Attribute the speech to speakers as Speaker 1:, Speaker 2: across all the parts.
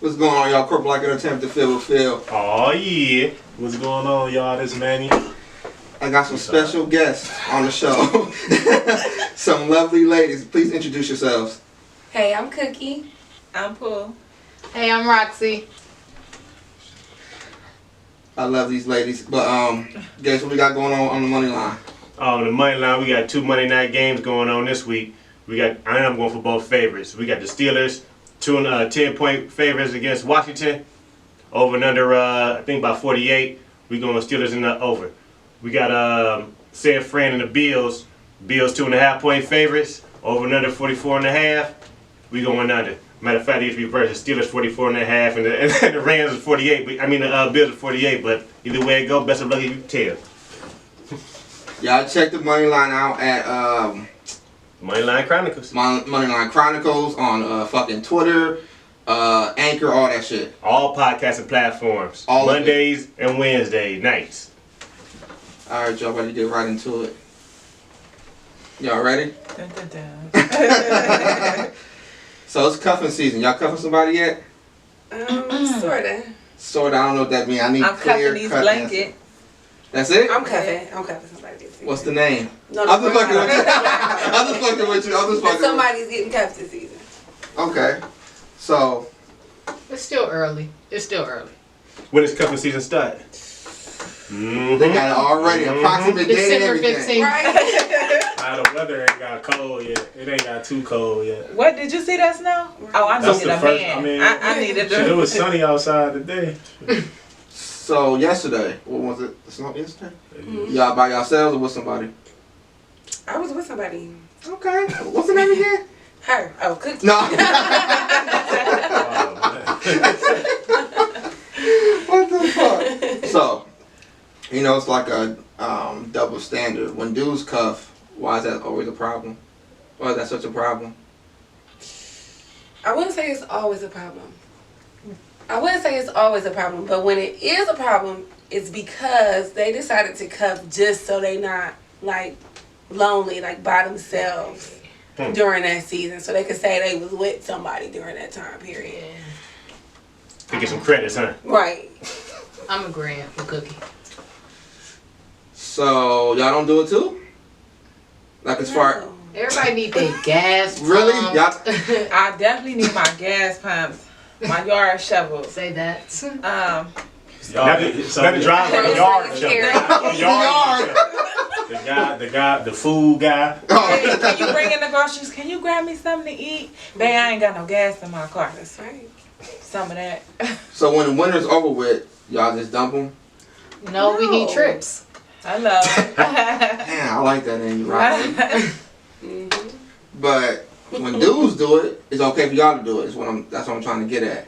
Speaker 1: What's going on, y'all? CorporateLike Entertainment to Feel with Phil.
Speaker 2: Oh yeah. What's going on, y'all? This Manny.
Speaker 1: I got some special guests on the show. Some lovely ladies. Please introduce yourselves.
Speaker 3: Hey, I'm Cookie.
Speaker 4: I'm Pooh.
Speaker 5: Hey, I'm Roxy.
Speaker 1: I love these ladies. But guess what we got going on the money line?
Speaker 2: On the money line, we got 2 Monday night games going on this week. I'm going for both favorites. We got the Steelers, 10-point favorites against Washington. Over and under, I think about 48. We going Steelers in the over. We got San Fran and the Bills. Bills 2.5-point favorites. Over and under 44.5. We going under. Matter of fact, it's reversed. The Steelers 44.5 and the Rams is 48. The Bills are 48. But either way it go, best of luck you can tell.
Speaker 1: Y'all check the money line out at
Speaker 2: Moneyline Chronicles.
Speaker 1: Moneyline Chronicles on fucking Twitter, Anchor, all that shit.
Speaker 2: All podcasting platforms.
Speaker 1: All
Speaker 2: Mondays and Wednesday nights.
Speaker 1: All right, y'all ready to get right into it? Y'all ready?
Speaker 4: Dun, dun, dun.
Speaker 1: So it's cuffing season. Y'all cuffing somebody yet?
Speaker 3: Sorta.
Speaker 1: Sorta. I don't know what that means. I need
Speaker 4: I'm
Speaker 1: clear
Speaker 4: cuffing these
Speaker 1: cut
Speaker 4: blanket.
Speaker 1: answer. That's it?
Speaker 3: I'm cuffing somebody this season.
Speaker 1: What's the name?
Speaker 3: No,
Speaker 1: I'm just fucking with you. I'm just fucking with you. I'm just fucking with you.
Speaker 3: Somebody's getting cuffed this season.
Speaker 1: Okay. So.
Speaker 5: It's still early.
Speaker 2: When does cuffing season start?
Speaker 1: They got it already. Approximate date and
Speaker 5: December
Speaker 1: everything.
Speaker 5: 15th.
Speaker 3: Right?
Speaker 2: The weather ain't got cold yet. It ain't got too cold yet.
Speaker 4: What, did you see that snow? Oh, I
Speaker 2: That's
Speaker 4: needed
Speaker 2: the
Speaker 4: a
Speaker 2: first,
Speaker 4: man.
Speaker 2: I mean,
Speaker 4: I needed
Speaker 2: shit, it
Speaker 4: to.
Speaker 2: was sunny outside today.
Speaker 1: So yesterday, what was it? The snow yesterday?
Speaker 3: Mm-hmm.
Speaker 1: Y'all by yourselves or with somebody?
Speaker 3: I was with somebody.
Speaker 1: Okay. What's the name again?
Speaker 3: Her. Oh, Cookie.
Speaker 1: No.
Speaker 2: Oh,
Speaker 1: What the fuck? So, it's like a double standard. When dudes cuff, why is that always a problem? Why is that such a problem?
Speaker 3: I wouldn't say it's always a problem. But when it is a problem, it's because they decided to cuff just so they not, like, lonely, like, by themselves during that season. So they could say they was with somebody during that time period.
Speaker 2: to get some credits, huh?
Speaker 3: Right.
Speaker 5: I'm agreeing with Cookie.
Speaker 1: So, y'all don't do it too? Like as far...
Speaker 3: No.
Speaker 5: Everybody need their gas pump.
Speaker 1: Really? Y'all...
Speaker 4: I definitely need my gas pumps, my yard shovel.
Speaker 5: Say that.
Speaker 2: Not the driver, the yard shovel. The guy, the food guy.
Speaker 4: Hey, can you bring in the groceries? Can you grab me something to eat? Babe, I ain't got no gas in my car.
Speaker 3: That's right.
Speaker 4: Some of that.
Speaker 1: So when the winter's over with, y'all just dump them?
Speaker 5: No, we need trips.
Speaker 4: Hello.
Speaker 1: Damn, I like that name, right? But when dudes do it, it's okay for y'all to do it. That's what I'm trying to get at.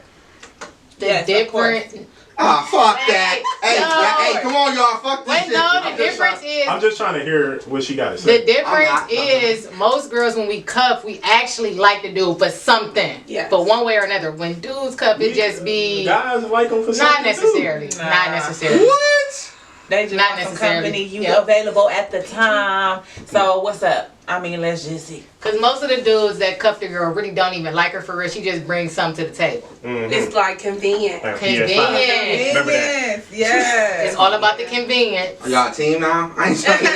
Speaker 5: The
Speaker 4: Yes, of
Speaker 5: different.
Speaker 1: Fuck that. Hey,
Speaker 5: no.
Speaker 1: hey, come on, y'all. Fuck this
Speaker 5: Wait,
Speaker 1: shit.
Speaker 5: no, the difference is.
Speaker 2: I'm just trying to hear what she got to say.
Speaker 5: The difference is most girls when we cuff, we actually like to do it for something.
Speaker 3: Yes.
Speaker 5: For one way or another. When dudes cuff, it just be
Speaker 2: Guys like them for something
Speaker 5: not necessarily.
Speaker 2: too.
Speaker 5: Not necessarily.
Speaker 1: What?
Speaker 4: They just
Speaker 5: Not
Speaker 4: want some
Speaker 5: necessarily.
Speaker 4: company. You
Speaker 5: Yep.
Speaker 4: available at the time. So what's up? I mean, let's just see.
Speaker 5: Because most of the dudes that cuff the girl really don't even like her for real. She just brings something to the table.
Speaker 2: Mm-hmm.
Speaker 3: It's like convenient.
Speaker 2: Like
Speaker 5: Convenient.
Speaker 2: PS5. Remember that?
Speaker 4: Yes.
Speaker 5: It's all about the convenience.
Speaker 1: Are y'all a team now? I ain't talking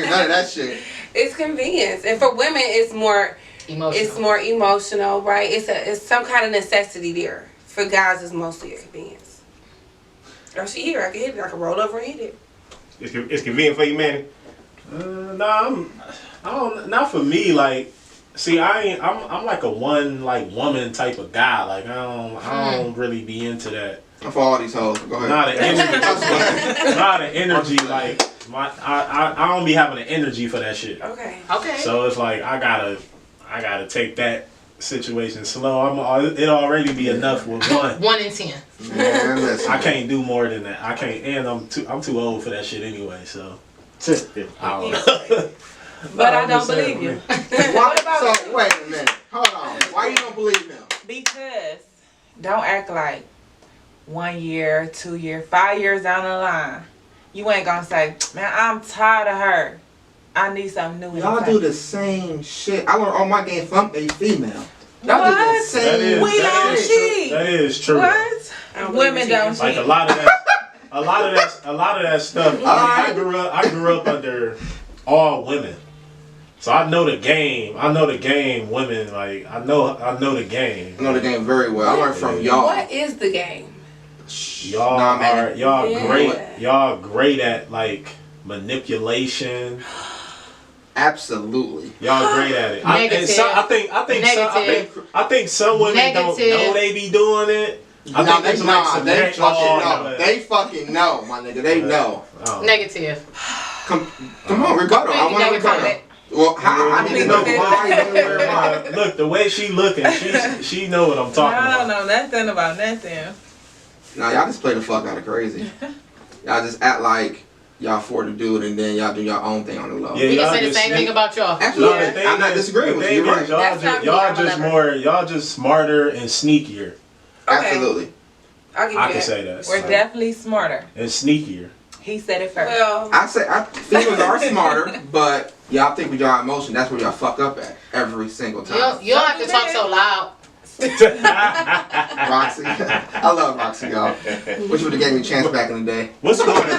Speaker 1: none of that shit.
Speaker 3: It's convenience, and for women, it's more emotional, right? It's some kind of necessity there. For guys, it's mostly a convenience. Oh, she here. I can hit it. I can roll over and hit it.
Speaker 2: It's convenient for you, Manny?
Speaker 6: Not for me. Like, see, I'm like a woman type of guy. Like, I don't really be into that.
Speaker 1: I'm for all these hoes. Go ahead.
Speaker 6: Not an energy. Like, I don't be having the energy for that shit.
Speaker 3: Okay.
Speaker 6: So it's like I gotta take that situation slow. It already be enough with one.
Speaker 5: 1 in 10.
Speaker 1: Man, listen.
Speaker 6: I can't do more than that. I can't, and I'm too old for that shit anyway. So I don't know.
Speaker 4: But I don't believe you.
Speaker 1: Why, so wait a minute. Hold on. Why you don't believe him?
Speaker 4: Because don't act like 1 year, 2 years, 5 years down the line, you ain't gonna say, man, I'm tired of her. I need something new.
Speaker 1: Y'all do the same shit. I learned all my game from a female. Y'all did that
Speaker 4: What?
Speaker 1: same
Speaker 4: We don't
Speaker 1: shit.
Speaker 4: cheat.
Speaker 6: That is true.
Speaker 4: What?
Speaker 3: I don't believe
Speaker 4: Women
Speaker 3: in
Speaker 4: don't
Speaker 3: cheating.
Speaker 6: Like
Speaker 4: cheat.
Speaker 6: a lot of that stuff. I grew up under all women, so I know the game. Women, like I know the game.
Speaker 1: I know the game very well. I learned from y'all.
Speaker 3: What is the game?
Speaker 6: Y'all
Speaker 1: Nah, man.
Speaker 3: Yeah.
Speaker 6: great. Y'all great at like manipulation.
Speaker 1: Absolutely.
Speaker 6: Y'all great at it.
Speaker 5: Negative.
Speaker 6: I think some women don't
Speaker 5: Negative.
Speaker 6: know they be doing it. I think there's like some
Speaker 1: they
Speaker 6: next
Speaker 1: fucking
Speaker 6: law,
Speaker 1: know.
Speaker 6: but-
Speaker 1: They fucking know, my nigga. They know.
Speaker 6: Oh.
Speaker 5: Negative.
Speaker 1: Come on, rebuttal. I want to rebuttal. Well, how? I need to know why, when, where, why.
Speaker 6: Look, the way she looking, she know what I'm talking
Speaker 4: I don't
Speaker 6: about.
Speaker 4: know nothing about nothing.
Speaker 1: Nah, y'all just play the fuck out of crazy. Y'all just act like y'all for the dude, and then y'all do your own thing on the low.
Speaker 6: Yeah,
Speaker 5: We
Speaker 6: y'all
Speaker 5: can say the
Speaker 6: just
Speaker 5: same
Speaker 6: sneak-
Speaker 5: thing about y'all.
Speaker 1: Absolutely.
Speaker 6: No, the thing
Speaker 1: I'm not
Speaker 6: is-
Speaker 1: disagreeing
Speaker 6: the
Speaker 1: with
Speaker 6: thing
Speaker 1: you. You're
Speaker 6: is,
Speaker 1: right.
Speaker 6: Y'all
Speaker 3: That's
Speaker 6: just,
Speaker 3: not me,
Speaker 6: y'all
Speaker 3: I'm a
Speaker 6: just
Speaker 3: lover.
Speaker 6: more, y'all just smarter and sneakier.
Speaker 3: Okay.
Speaker 1: Absolutely.
Speaker 3: I'll give you
Speaker 6: I can
Speaker 3: that.
Speaker 6: say that.
Speaker 4: We're definitely smarter.
Speaker 6: And sneakier.
Speaker 4: He said it first.
Speaker 3: Well,
Speaker 1: Females are smarter, but y'all think with y'all emotion, that's where y'all fuck up at every single time.
Speaker 5: You don't have to talk so loud.
Speaker 1: Roxy. I love Roxy, y'all. Wish you would have gave me a chance back in the day.
Speaker 2: What's smarter?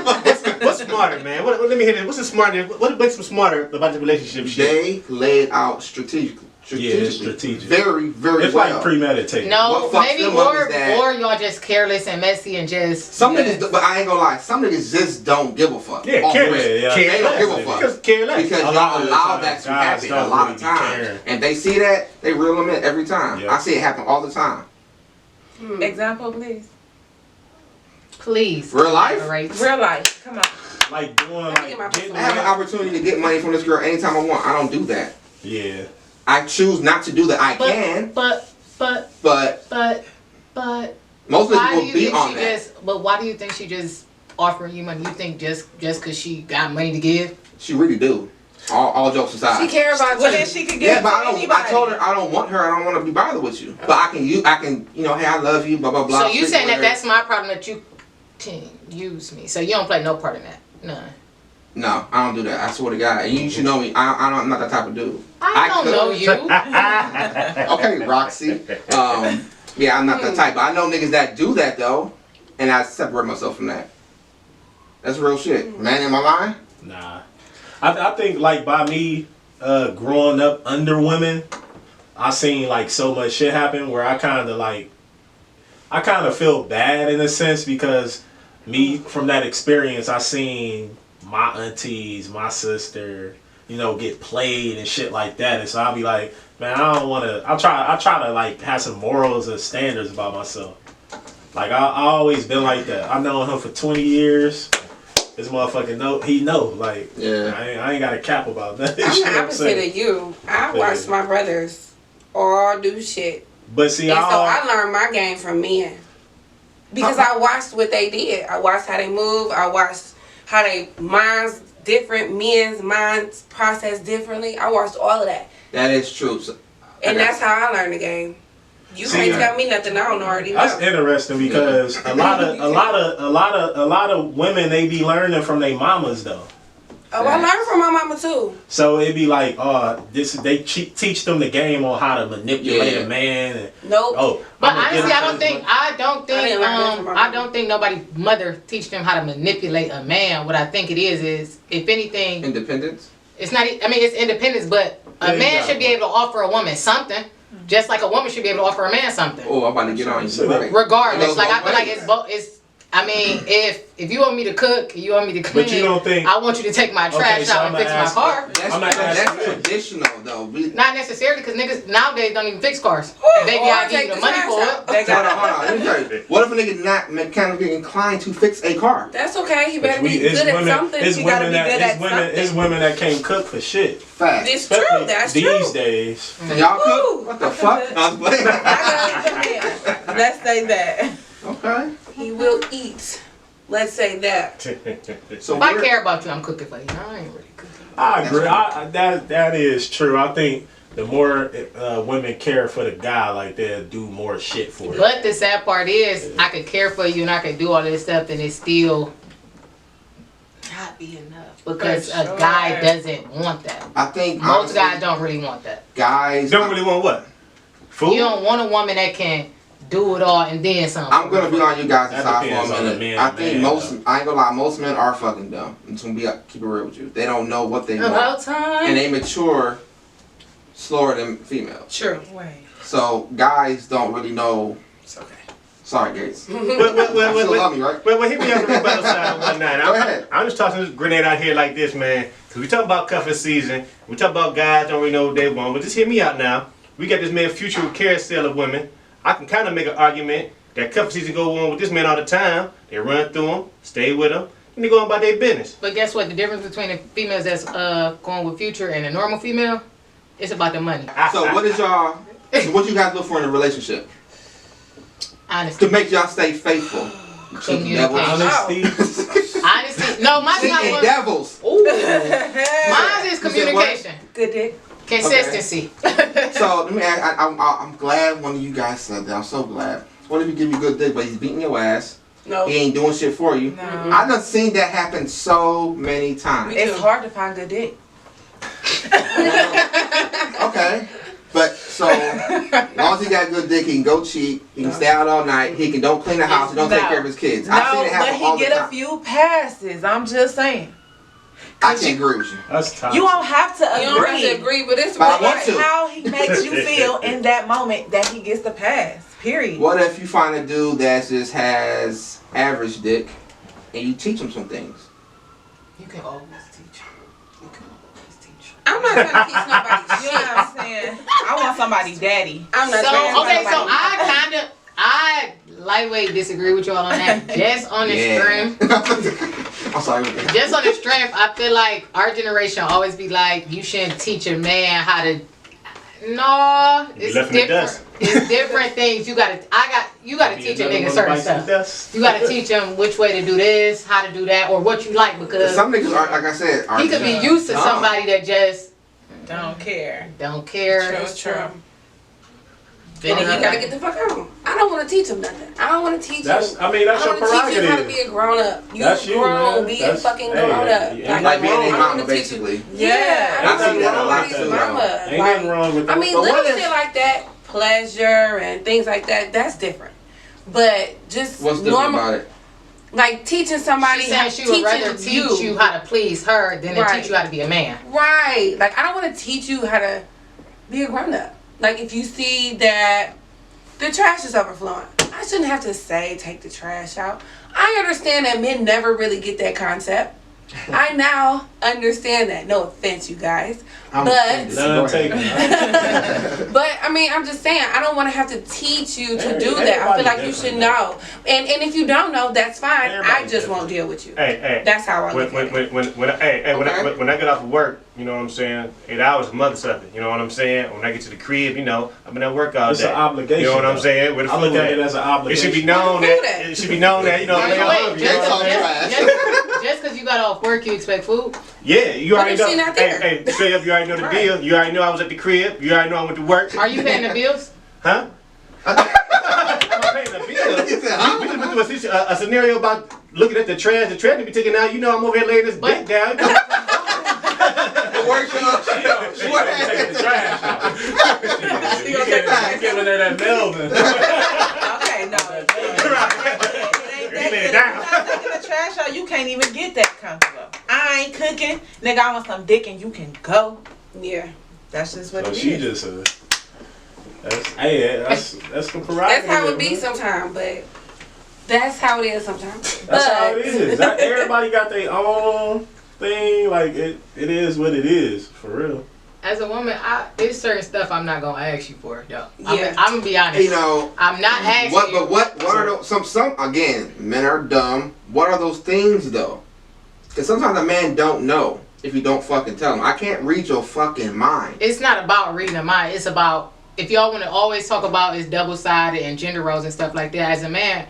Speaker 2: What's smarter, man? Let me hear this. What's the smarter? What makes them smarter about the relationship shit?
Speaker 1: They laid out strategically.
Speaker 6: Yeah, strategic.
Speaker 1: Very, very
Speaker 6: It's
Speaker 1: well.
Speaker 6: like premeditated.
Speaker 5: No,
Speaker 1: What fucks
Speaker 5: maybe
Speaker 1: them up
Speaker 5: or
Speaker 1: is that-
Speaker 5: or y'all just careless and messy and just
Speaker 1: Some niggas, but I ain't gonna lie, some niggas just don't give a fuck.
Speaker 2: Yeah,
Speaker 1: Off
Speaker 2: care
Speaker 1: rip.
Speaker 2: less.
Speaker 1: They
Speaker 2: Care
Speaker 1: don't give a
Speaker 2: less.
Speaker 1: fuck.
Speaker 2: Because care less.
Speaker 1: Because
Speaker 6: A lot
Speaker 1: y'all
Speaker 6: of the
Speaker 1: allow
Speaker 6: time,
Speaker 1: that to
Speaker 6: guys
Speaker 1: happen a
Speaker 6: don't
Speaker 1: lot
Speaker 6: really
Speaker 1: of
Speaker 6: be
Speaker 1: times.
Speaker 6: caring.
Speaker 1: And they see that, they reel them in every time.
Speaker 6: Yeah.
Speaker 1: I see it happen all the time.
Speaker 4: Example, please.
Speaker 5: please.
Speaker 1: Real life?
Speaker 5: Right.
Speaker 4: Real life. Come on.
Speaker 6: Like doing
Speaker 3: Let me get my
Speaker 6: like getting
Speaker 1: I have an opportunity to get money from this girl anytime I want. I don't do that.
Speaker 6: Yeah.
Speaker 1: I choose not to do that. I can,
Speaker 5: But
Speaker 1: but most
Speaker 5: why
Speaker 1: people
Speaker 5: do you
Speaker 1: be
Speaker 5: think
Speaker 1: on
Speaker 5: she
Speaker 1: that.
Speaker 5: just? But why do you think she just offering you money? You think just because she got money to give?
Speaker 1: She really do. All jokes aside.
Speaker 3: she care about
Speaker 4: Well,
Speaker 3: you.
Speaker 4: then she could
Speaker 1: Yeah,
Speaker 4: get
Speaker 1: but
Speaker 4: it
Speaker 1: I
Speaker 4: to
Speaker 1: don't.
Speaker 4: anybody.
Speaker 1: I told her I don't want her. I don't want to be bothered with you. But I can. You know, hey, I love you. Blah blah blah.
Speaker 5: So you
Speaker 1: sleep
Speaker 5: saying
Speaker 1: with
Speaker 5: that
Speaker 1: her.
Speaker 5: that's my problem that you can use me? So you don't play no part in that? None.
Speaker 1: No, I don't do that. I swear to God. And you should know me. I'm not that type of dude.
Speaker 5: I don't
Speaker 1: could.
Speaker 5: know you.
Speaker 1: Okay, Roxy. Yeah, I'm not that type. But I know niggas that do that though, and I separate myself from that. That's real shit. Man, am I lying?
Speaker 6: Nah. I think like by me growing up under women, I seen like so much shit happen where I kind of feel bad in a sense because me from that experience I seen my aunties, my sister, you know, get played and shit like that, and so I'll be like, man, I don't want to. I try to like have some morals and standards about myself. Like I always been like that. I've known him for 20 years. This motherfucker he know. Like
Speaker 1: Yeah.
Speaker 6: I ain't got a cap about that.
Speaker 3: I'm
Speaker 6: You
Speaker 3: the
Speaker 6: know what I'm
Speaker 3: opposite
Speaker 6: saying?
Speaker 3: of you. I
Speaker 6: Yeah.
Speaker 3: watched my brothers all do shit.
Speaker 6: But see,
Speaker 3: And so I learned my game from men. Because I watched what they did. I watched how they move. I watched how they minds different, men's minds process differently. I watched all of that.
Speaker 1: That is true. So,
Speaker 3: And that's how I learned the game. You
Speaker 6: See,
Speaker 3: can't tell me nothing I don't already know.
Speaker 6: that's interesting because a lot of women they be learning from their mamas though.
Speaker 3: Oh, I learned from my mama too.
Speaker 6: So it'd be like, they teach them the game on how to manipulate
Speaker 1: Yeah.
Speaker 6: a man. And,
Speaker 3: Nope.
Speaker 5: But
Speaker 6: I'ma get
Speaker 5: honestly,
Speaker 6: him
Speaker 5: I
Speaker 6: to
Speaker 5: don't
Speaker 6: his
Speaker 5: think
Speaker 6: money.
Speaker 5: I don't think nobody's mother teach them how to manipulate a man. What I think it is if anything,
Speaker 1: independence.
Speaker 5: it's not. I mean, it's independence, but a
Speaker 6: Yeah,
Speaker 5: man
Speaker 6: you
Speaker 5: should be
Speaker 6: got
Speaker 5: able to offer a woman something, just like a woman should be able to offer a man something.
Speaker 1: Oh, I'm about to get on you.
Speaker 6: So
Speaker 1: Right.
Speaker 5: Regardless,
Speaker 1: It goes
Speaker 5: like I
Speaker 1: both
Speaker 5: feel like
Speaker 1: ways.
Speaker 5: it's both. I mean, if you want me to cook, you want me to clean.
Speaker 6: But you don't think-
Speaker 5: I want you to take my trash
Speaker 6: so
Speaker 5: out
Speaker 6: I'ma
Speaker 5: and fix my
Speaker 6: ask-
Speaker 5: car.
Speaker 1: That's,
Speaker 6: I'm not
Speaker 1: that's
Speaker 6: asking you.
Speaker 1: traditional though.
Speaker 5: Not necessarily, because niggas nowadays don't even fix cars. Baby,
Speaker 3: Or
Speaker 5: I'll give
Speaker 3: take
Speaker 5: you the
Speaker 3: the
Speaker 5: money
Speaker 3: trash
Speaker 5: for
Speaker 3: out.
Speaker 5: it.
Speaker 4: They
Speaker 1: Hold on,
Speaker 4: got
Speaker 1: hold on. Let me tell you. What if a nigga not mechanically inclined to fix a car?
Speaker 3: That's okay. He better be
Speaker 6: it's
Speaker 3: good at
Speaker 6: women-
Speaker 3: something.
Speaker 6: it's
Speaker 3: He gotta be
Speaker 6: women
Speaker 3: good at something.
Speaker 6: It's women that can't cook for shit.
Speaker 1: Fact.
Speaker 3: It's true.
Speaker 6: Especially
Speaker 3: That's
Speaker 6: these
Speaker 3: true.
Speaker 6: days.
Speaker 1: Can y'all
Speaker 3: Woo.
Speaker 1: cook? What the fuck? I was playing.
Speaker 4: Let's say that.
Speaker 1: Okay.
Speaker 3: He will eat. Let's say that.
Speaker 1: So
Speaker 5: If I
Speaker 1: we're-
Speaker 5: care about you, I'm cooking for you. I ain't really cooking.
Speaker 6: I agree. That is true. I think the more women care for the guy, like they'll do more shit for it.
Speaker 5: But the sad part is, I could care for you and I could do all this stuff, and it's still not be enough because
Speaker 4: For
Speaker 5: a
Speaker 4: sure.
Speaker 5: guy doesn't want that.
Speaker 1: I think
Speaker 5: Most
Speaker 1: honestly,
Speaker 5: guys don't really want that.
Speaker 1: guys
Speaker 2: Don't really want what? Food?
Speaker 5: You don't want a woman that can do it all and then some.
Speaker 1: I'm gonna be on you guys'
Speaker 6: That
Speaker 1: side
Speaker 6: depends
Speaker 1: for a
Speaker 6: on the
Speaker 1: minute.
Speaker 6: man,
Speaker 1: I think
Speaker 6: man,
Speaker 1: most,
Speaker 6: though.
Speaker 1: I ain't gonna lie, most men are fucking dumb. I'm just gonna keep it real with you. They don't know what they want.
Speaker 3: About time.
Speaker 1: And they mature slower than females.
Speaker 3: True.
Speaker 4: Wait.
Speaker 1: So guys don't really know.
Speaker 2: It's okay.
Speaker 1: Sorry, Gates.
Speaker 2: Well,
Speaker 1: You still love me, right?
Speaker 2: Well, hit me on the rebuttal side one night.
Speaker 1: Go ahead.
Speaker 2: I'm just tossing this grenade out here like this, man. Because we talk about cuffing season. We talk about guys don't really know what they want. But just hear me out now. We got this man future carousel of women. I can kind of make an argument that cuffing season go on with this man all the time. They run through him, stay with him, and they go on about their business.
Speaker 5: But guess what? The difference between the females that's going with Future and a normal female, it's about the money.
Speaker 1: So what is y'all? So what you guys look for in a relationship
Speaker 5: Honestly.
Speaker 1: to make y'all stay faithful?
Speaker 5: Communication.
Speaker 6: Honesty.
Speaker 5: Honestly, no, mine's not
Speaker 1: Cheating
Speaker 5: one.
Speaker 1: devils.
Speaker 5: Mine is communication,
Speaker 4: Good dick.
Speaker 5: consistency.
Speaker 1: So let me ask. I'm glad one of you guys said that. I'm so glad. What if he give you good dick, but he's beating your ass?
Speaker 3: No.
Speaker 1: He ain't doing shit for you.
Speaker 4: No.
Speaker 1: I done seen that happen so many times.
Speaker 4: It's hard to find good dick.
Speaker 1: Okay. But so, as long as he got good dick, he can go cheat. He can stay out all night. He can don't clean the house. He don't take care of his kids. I've seen
Speaker 4: No,
Speaker 1: it
Speaker 4: but
Speaker 1: happen all
Speaker 4: he
Speaker 1: the
Speaker 4: get a
Speaker 1: time.
Speaker 4: few passes. I'm just saying.
Speaker 1: I can't agree with you.
Speaker 6: That's toxic.
Speaker 4: You don't have to
Speaker 3: You don't have to
Speaker 4: agree.
Speaker 3: agree, but it's
Speaker 1: But I
Speaker 3: real
Speaker 1: want
Speaker 3: life.
Speaker 1: to.
Speaker 4: How he makes you feel in that moment that he gets the pass. Period.
Speaker 1: What if you find a dude that just has average dick, and you teach him some things?
Speaker 5: You can always teach. You can always teach.
Speaker 3: I'm not trying to teach nobody
Speaker 4: You
Speaker 3: shit.
Speaker 4: know what I'm saying? I want somebody daddy.
Speaker 3: I'm not
Speaker 5: So
Speaker 3: trying to
Speaker 5: okay,
Speaker 3: teach
Speaker 5: so
Speaker 3: nobody.
Speaker 5: I lightweight disagree with y'all on that. Just on the strength.
Speaker 1: I'm sorry.
Speaker 5: Just on the strength, I feel like our generation always be like, you shouldn't teach a man how to. No, it's
Speaker 2: left in the dust.
Speaker 5: different. It's different things. You gotta teach a nigga certain stuff. You gotta teach him which way to do this, how to do that, or what you like because
Speaker 1: Some niggas are, like I said, are
Speaker 5: he could be
Speaker 1: just
Speaker 5: used to
Speaker 1: dumb.
Speaker 5: somebody that just
Speaker 4: Don't care.
Speaker 5: don't care.
Speaker 3: That's true.
Speaker 5: Then
Speaker 3: And
Speaker 5: he
Speaker 3: you gotta get the fuck out. I don't want to teach him nothing. I don't want to teach
Speaker 6: That's.
Speaker 3: him.
Speaker 6: I mean, that's
Speaker 3: I
Speaker 6: your
Speaker 3: want to teach you how to
Speaker 6: prerogative.
Speaker 3: be a grown up. You
Speaker 6: That's you,
Speaker 3: grown,
Speaker 6: man.
Speaker 3: be
Speaker 6: That's-
Speaker 3: a fucking
Speaker 6: hey,
Speaker 3: grown up.
Speaker 6: yeah,
Speaker 1: Like being
Speaker 3: I
Speaker 1: a
Speaker 3: don't
Speaker 1: mama,
Speaker 3: wanna teach you-
Speaker 1: basically.
Speaker 3: Yeah,
Speaker 1: I see that a
Speaker 3: don't
Speaker 1: lot
Speaker 3: wanna teach
Speaker 1: too,
Speaker 3: you
Speaker 1: though.
Speaker 3: mama.
Speaker 6: Ain't
Speaker 3: Like,
Speaker 6: nothing wrong with that.
Speaker 3: I mean,
Speaker 1: But
Speaker 3: little
Speaker 1: what if-
Speaker 3: shit like that, pleasure and things like that, that's different. But just
Speaker 1: What's different
Speaker 3: normal,
Speaker 1: about it?
Speaker 3: like teaching somebody,
Speaker 5: She said she would rather
Speaker 3: teaching
Speaker 5: teach you how to please her than to
Speaker 3: Right.
Speaker 5: teach you how to be a man.
Speaker 3: Right. Like, I don't want to teach you how to be a grown up. Like, if you see that the trash is overflowing, I shouldn't have to say, take the trash out. I understand that men never really get that concept. I now understand that. No offense, you guys.
Speaker 1: I'm
Speaker 3: But-
Speaker 1: offended. Go
Speaker 6: None
Speaker 1: ahead.
Speaker 6: taken.
Speaker 3: But I mean, I'm just saying, I don't want to have to teach you to do that. I feel
Speaker 6: Everybody
Speaker 3: like you
Speaker 6: different,
Speaker 3: should know. And if you don't know, that's fine. I
Speaker 6: Everybody
Speaker 3: just won't
Speaker 6: different.
Speaker 3: deal with you.
Speaker 2: Hey,
Speaker 3: That's how I
Speaker 2: when
Speaker 3: look at it.
Speaker 2: when I get off of work, you know what I'm saying? 8 hours of mother something. You know what I'm saying? When I get to the crib, you know, I'm in at work all
Speaker 6: It's
Speaker 2: day.
Speaker 6: an obligation.
Speaker 2: You know what I'm
Speaker 6: though.
Speaker 2: saying? Where the
Speaker 6: I look
Speaker 2: food
Speaker 6: at it
Speaker 2: at?
Speaker 6: as an
Speaker 2: It
Speaker 6: obligation.
Speaker 2: should be known
Speaker 3: Where the
Speaker 2: that
Speaker 3: food at?
Speaker 2: it should be known that you know.
Speaker 5: Wait,
Speaker 2: nigga
Speaker 5: wait,
Speaker 2: hungry, you know
Speaker 1: That's
Speaker 2: what
Speaker 1: all
Speaker 2: I'm saying?
Speaker 5: just because you got off work, you expect food?
Speaker 2: Yeah, you
Speaker 3: What
Speaker 2: already
Speaker 3: if
Speaker 2: know.
Speaker 3: she not
Speaker 2: Hey,
Speaker 3: there?
Speaker 2: hey, straight up, you already know the
Speaker 3: Right.
Speaker 2: deal. You already know I was at the crib. You already know I went to work.
Speaker 5: Are you paying the bills?
Speaker 2: Huh? I'm paying the bill.
Speaker 1: He said, huh?
Speaker 2: We just went through a scenario about looking at the trash to be taken out. You know I'm over here laying this dick down.
Speaker 1: The workshop. What
Speaker 6: Take the trash out. You giving her that Melvin.
Speaker 4: Okay, no.
Speaker 2: You lay it down.
Speaker 4: You're not taking the trash out. You can't even get that comfortable. I ain't cooking. Nigga, I want some dick and you can go.
Speaker 3: Yeah.
Speaker 4: That's just what
Speaker 6: So
Speaker 4: it
Speaker 6: she
Speaker 4: is.
Speaker 6: just that's the prerogative.
Speaker 3: That's how it be
Speaker 6: man.
Speaker 3: sometimes, but that's how it is sometimes.
Speaker 6: That's how it
Speaker 3: But-
Speaker 6: is. Everybody got their own thing. Like it is what it is for real.
Speaker 5: As a woman, there's certain stuff I'm not gonna ask you for, though.
Speaker 3: Yeah.
Speaker 5: I'm gonna be honest.
Speaker 1: You know,
Speaker 5: I'm not asking you.
Speaker 1: but what are those? Some again, men are dumb. What are those things though? Because sometimes a man don't know if you don't fucking tell him. I can't read your fucking mind.
Speaker 5: It's not about reading a mind. It's about, if y'all want to always talk about is double-sided and gender roles and stuff like that. As a man,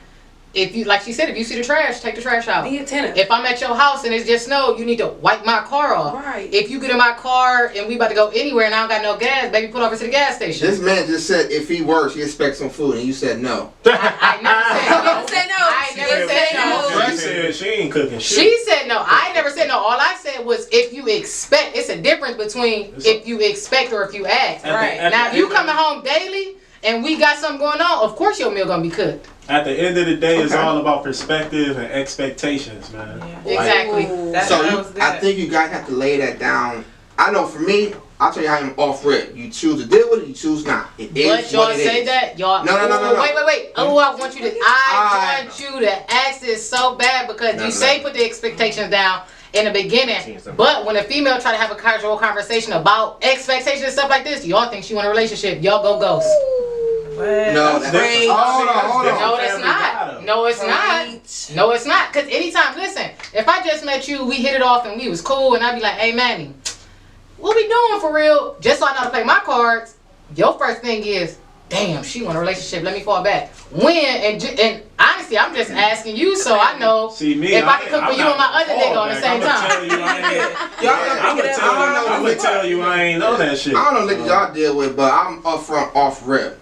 Speaker 5: if you, like she said, if you see the trash, take the trash out.
Speaker 3: Be attentive.
Speaker 5: If I'm at your house and it's just snow, you need to wipe my car off.
Speaker 3: Right.
Speaker 5: If you get in my car and we about to go anywhere and I don't got no gas, baby, pull over to the gas station.
Speaker 1: This man just said if he works, he expects some food, and you said no.
Speaker 5: I never said no.
Speaker 3: I never said no.
Speaker 5: I never said no.
Speaker 6: She said she ain't cooking shit.
Speaker 5: She said no. I never said no. All I said was if you expect. It's a difference between if you expect or if you ask.
Speaker 6: At the-
Speaker 3: Right.
Speaker 6: at the
Speaker 5: Now, if you
Speaker 6: end of-
Speaker 5: coming home daily and we got something going on, of course your meal gonna be cooked.
Speaker 6: At the end of the day, it's
Speaker 1: Okay.
Speaker 6: all about perspective and expectations, man.
Speaker 4: Yeah.
Speaker 6: Like,
Speaker 5: Exactly.
Speaker 1: So
Speaker 4: was good.
Speaker 1: I think you guys have to lay that down. I know for me, I'll tell you how I'm off rip. You choose to deal with it, you choose not. It is
Speaker 5: But y'all
Speaker 1: what it
Speaker 5: say
Speaker 1: is.
Speaker 5: that, y'all.
Speaker 1: No.
Speaker 5: Wait. Oh, I want you to. I want you to ask this so bad because
Speaker 1: No.
Speaker 5: you say put the expectations down in the beginning, but when a female try to have a casual conversation about expectations and stuff like this, y'all think she want a relationship. Y'all go ghost.
Speaker 4: What?
Speaker 1: No,
Speaker 6: That's
Speaker 1: that's
Speaker 6: different.
Speaker 1: hold on.
Speaker 5: No, it's
Speaker 6: Family
Speaker 5: not.
Speaker 6: bottom.
Speaker 5: No, it's not. No, it's not. Cause anytime, listen, if I just met you, we hit it off and we was cool, and I'd be like, hey, Manny, what we doing for real? Just so I know how to play my cards. Your first thing is, damn, she want a relationship. Let me fall back. When and honestly, I'm just asking you so I know
Speaker 6: See me,
Speaker 5: if I can cook for you and my other nigga on the same time.
Speaker 6: I'm gonna tell you I ain't know that shit.
Speaker 1: I don't know niggas y'all deal with, but I'm upfront off rip.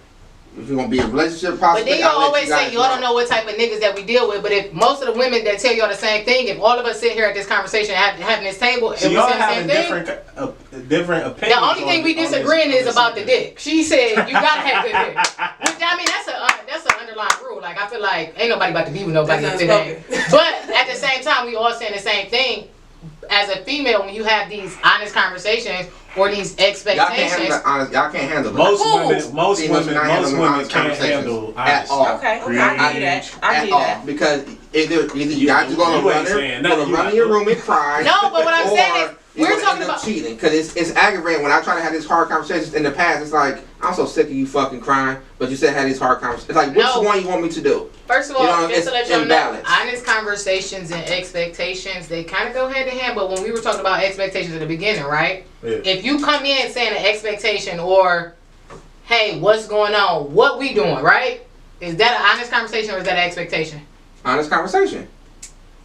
Speaker 1: If you're gonna be in a relationship,
Speaker 5: But
Speaker 1: possibly,
Speaker 5: then y'all
Speaker 1: I'll let
Speaker 5: always
Speaker 1: you guys
Speaker 5: say y'all don't know what type of niggas that we deal with. But if most of the women that tell y'all the same thing, if all of us sit here at this conversation having this table
Speaker 6: So
Speaker 5: and we
Speaker 6: y'all
Speaker 5: say the same
Speaker 6: having
Speaker 5: thing,
Speaker 6: different opinions.
Speaker 5: the only thing we disagreeing is about the dick. She said you gotta have good dick. Which I mean that's an underlying rule. Like I feel like ain't nobody about to be with nobody if
Speaker 3: That's
Speaker 5: it ain't.
Speaker 3: unspoken.
Speaker 5: But at the same time, we all saying the same thing. As a female, when you have these honest conversations or these
Speaker 1: Y'all can't handle
Speaker 5: expectations,
Speaker 1: that honest. Y'all can't handle
Speaker 6: Most
Speaker 1: that.
Speaker 6: most
Speaker 1: Females
Speaker 6: women
Speaker 1: not handling
Speaker 6: can't
Speaker 1: honest conversations
Speaker 6: handle
Speaker 1: at
Speaker 6: honesty.
Speaker 1: all.
Speaker 4: Okay, I need that. I
Speaker 1: At
Speaker 4: need
Speaker 1: all.
Speaker 4: that.
Speaker 1: Because either you guys just gonna
Speaker 6: you ain't
Speaker 1: run
Speaker 6: saying
Speaker 1: in,
Speaker 6: nothing.
Speaker 1: run in your room and cry.
Speaker 5: No, but what I'm
Speaker 1: or
Speaker 5: saying is,
Speaker 1: you're
Speaker 5: we're
Speaker 1: gonna
Speaker 5: talking
Speaker 1: end up
Speaker 5: about-
Speaker 1: cheating. Because it's aggravating when I try to have these hard conversations in the past. It's like I'm so sick of you fucking crying, but you said have these hard conversations. It's like which
Speaker 5: No.
Speaker 1: one you want me to do?
Speaker 5: first of all,
Speaker 1: You know,
Speaker 5: just to let
Speaker 1: it's
Speaker 5: y'all know,
Speaker 1: imbalanced.
Speaker 5: honest conversations and expectations, they kind of go hand in hand. But when we were talking about expectations at the beginning, right?
Speaker 6: Yeah.
Speaker 5: If you come in saying an expectation or, hey, what's going on? What we doing, right? Is that an honest conversation or is that an expectation?
Speaker 1: Honest conversation.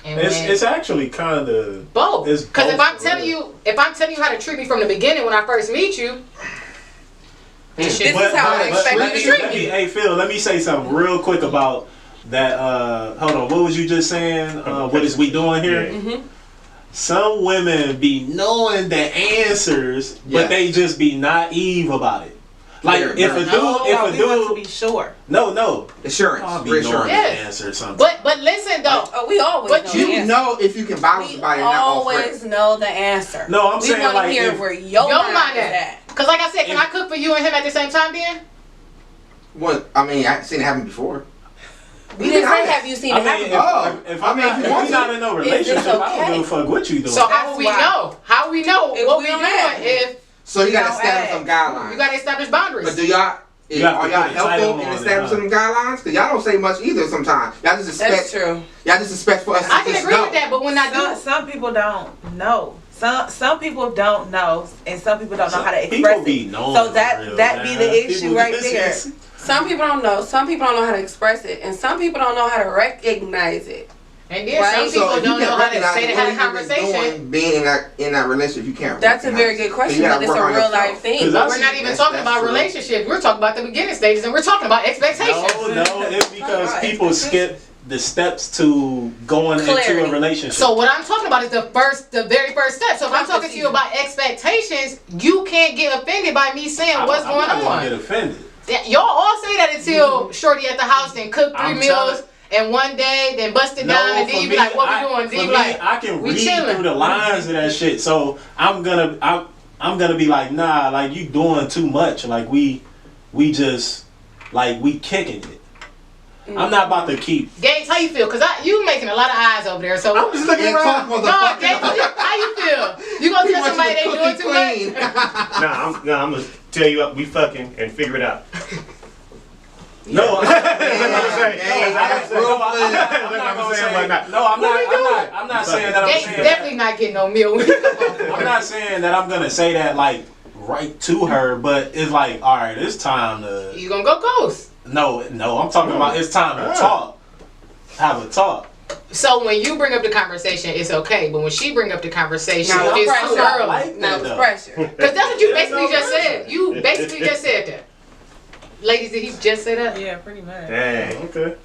Speaker 5: And
Speaker 6: It's actually kind of
Speaker 5: both.
Speaker 6: it's
Speaker 5: Because if
Speaker 6: both
Speaker 5: I'm
Speaker 6: for
Speaker 5: telling
Speaker 6: real.
Speaker 5: you how to treat me from the beginning when I first meet you, it should
Speaker 3: This is how I expect
Speaker 6: let
Speaker 3: you to
Speaker 6: me-
Speaker 3: treat
Speaker 6: let me-
Speaker 3: me.
Speaker 6: Hey Phil, let me say something real quick about that. Hold on, what was you just saying? What is we doing here?
Speaker 2: Yeah.
Speaker 6: Some women be knowing the answers,
Speaker 1: Yes.
Speaker 6: but they just be naive about it. Like
Speaker 1: Very,
Speaker 6: if
Speaker 1: very.
Speaker 6: a dude,
Speaker 4: No,
Speaker 6: if a
Speaker 4: we want to
Speaker 6: dude,
Speaker 4: be sure.
Speaker 6: no,
Speaker 1: Assurance.
Speaker 6: I'll be knowing
Speaker 1: Reassurance.
Speaker 6: the
Speaker 5: Yes.
Speaker 6: answer or something.
Speaker 5: but listen though.
Speaker 3: Oh, we always
Speaker 5: But
Speaker 3: know
Speaker 5: you
Speaker 3: the
Speaker 1: You
Speaker 3: answer.
Speaker 1: know if you can balance
Speaker 3: We
Speaker 1: somebody and not off rip.
Speaker 3: always know the answer.
Speaker 6: No, I'm
Speaker 3: we
Speaker 6: saying,
Speaker 3: want to
Speaker 6: like,
Speaker 3: hear
Speaker 6: if-
Speaker 3: where your mind is at.
Speaker 5: Because like I said, can
Speaker 6: If-
Speaker 5: I cook for you and him at the same time then?
Speaker 1: What? I mean, I've seen it happen before.
Speaker 3: We didn't say have you seen
Speaker 6: I
Speaker 3: it happen
Speaker 6: mean,
Speaker 3: before.
Speaker 6: if
Speaker 1: I
Speaker 6: I'm
Speaker 1: mean,
Speaker 6: not,
Speaker 1: if you
Speaker 6: if
Speaker 1: want
Speaker 6: we not
Speaker 1: to.
Speaker 6: in no
Speaker 3: Is this
Speaker 6: relationship, I don't
Speaker 3: okay?
Speaker 6: give a fuck what you doing.
Speaker 5: So how
Speaker 4: That's
Speaker 5: we
Speaker 4: why.
Speaker 5: know? How we know
Speaker 3: If
Speaker 5: what
Speaker 3: we
Speaker 5: we
Speaker 3: don't
Speaker 5: doing
Speaker 3: ask.
Speaker 5: if
Speaker 1: So you gotta
Speaker 4: Don't
Speaker 1: establish
Speaker 4: ask.
Speaker 1: some guidelines.
Speaker 5: you gotta establish boundaries?
Speaker 1: But do y'all?
Speaker 6: You have to
Speaker 1: Are y'all
Speaker 6: put a title
Speaker 1: helpful
Speaker 6: on
Speaker 1: in
Speaker 6: it,
Speaker 1: establishing them guidelines? Cause y'all don't say much either. Sometimes y'all just
Speaker 3: That's
Speaker 1: expect.
Speaker 3: true.
Speaker 1: Y'all just expect for us
Speaker 5: I
Speaker 1: to
Speaker 5: can
Speaker 1: just
Speaker 5: agree
Speaker 1: know.
Speaker 5: with that, but when I do,
Speaker 4: Some people don't know. Some people don't know, and some people don't know how to
Speaker 6: People
Speaker 4: express
Speaker 6: be
Speaker 4: it.
Speaker 6: knowing
Speaker 4: So
Speaker 6: for
Speaker 4: that
Speaker 6: real,
Speaker 4: be
Speaker 6: man.
Speaker 4: the issue
Speaker 6: People
Speaker 4: right
Speaker 6: just-
Speaker 4: there.
Speaker 3: Some people don't know. Some people don't know how to express it, and some people don't know how to recognize it.
Speaker 5: and then
Speaker 3: Right.
Speaker 5: some
Speaker 3: So
Speaker 5: people
Speaker 1: if you
Speaker 5: don't know
Speaker 1: can't
Speaker 5: how to
Speaker 1: recognize
Speaker 5: say they
Speaker 1: what
Speaker 5: had a
Speaker 1: you've been
Speaker 5: conversation.
Speaker 1: doing, being in that relationship, you can't.
Speaker 3: That's a
Speaker 1: recognize
Speaker 3: very
Speaker 1: it.
Speaker 3: good
Speaker 1: So
Speaker 3: question,
Speaker 1: you gotta
Speaker 3: but it's
Speaker 1: work
Speaker 3: a
Speaker 1: on
Speaker 3: real
Speaker 1: yourself.
Speaker 3: life thing.
Speaker 6: Cause
Speaker 5: But we're not even talking about
Speaker 1: true.
Speaker 5: relationships. We're talking about the beginning stages, and we're talking about expectations.
Speaker 6: No, it's because
Speaker 4: Right.
Speaker 6: people skip the steps to going into
Speaker 3: Clarity.
Speaker 6: a relationship.
Speaker 5: So what I'm talking about is the very first step. So if I'm talking to you about expectations, you can't get offended by me saying
Speaker 6: I'm
Speaker 5: what's going
Speaker 6: not gonna get
Speaker 5: on.
Speaker 6: offended.
Speaker 5: Y'all all say that until Shorty at the house then cook 3
Speaker 6: I'm
Speaker 5: meals
Speaker 6: telling-
Speaker 5: and one day then bust it down and then you be like, what we doing? Then you be like,
Speaker 6: I can
Speaker 5: we
Speaker 6: read
Speaker 5: chilling.
Speaker 6: through the lines of that shit. So I'm gonna be like, nah, like you doing too much. Like we just like we kicking it. I'm not about to keep.
Speaker 5: Gates, how you feel? Cause you making a lot of eyes over there. So
Speaker 6: I'm just looking
Speaker 1: Yeah,
Speaker 6: around.
Speaker 1: talk,
Speaker 5: no,
Speaker 1: motherfucker.
Speaker 5: Gates, how you feel? You gonna tell somebody they doing too much?
Speaker 2: I'm gonna tell you we fucking and figure it out.
Speaker 6: No,
Speaker 2: That's what I'm saying.
Speaker 1: Yeah,
Speaker 2: That's
Speaker 1: real
Speaker 2: what I'm
Speaker 1: flip.
Speaker 2: saying.
Speaker 6: I'm not gonna
Speaker 2: saying
Speaker 6: say.
Speaker 2: like that.
Speaker 6: No, I'm not saying that. I'm
Speaker 5: Gates
Speaker 6: saying
Speaker 5: definitely not getting no meal.
Speaker 6: I'm not saying that I'm gonna say that like right to her, but it's like, all right, it's time to.
Speaker 5: You gonna go ghost.
Speaker 6: No, I'm talking about it's time to talk. Have a talk.
Speaker 5: So when you bring up the conversation, it's okay. But when she bring up the conversation,
Speaker 3: No,
Speaker 5: it's
Speaker 3: pressure.
Speaker 5: too early.
Speaker 6: Like
Speaker 3: No,
Speaker 6: that,
Speaker 3: it's
Speaker 6: though.
Speaker 3: pressure.
Speaker 5: Because that's what you
Speaker 6: There's
Speaker 5: basically
Speaker 6: no
Speaker 5: just
Speaker 6: pressure.
Speaker 5: said. You basically just said that. Ladies, did he just say that?
Speaker 4: Yeah, pretty much.
Speaker 2: Dang.
Speaker 6: Okay.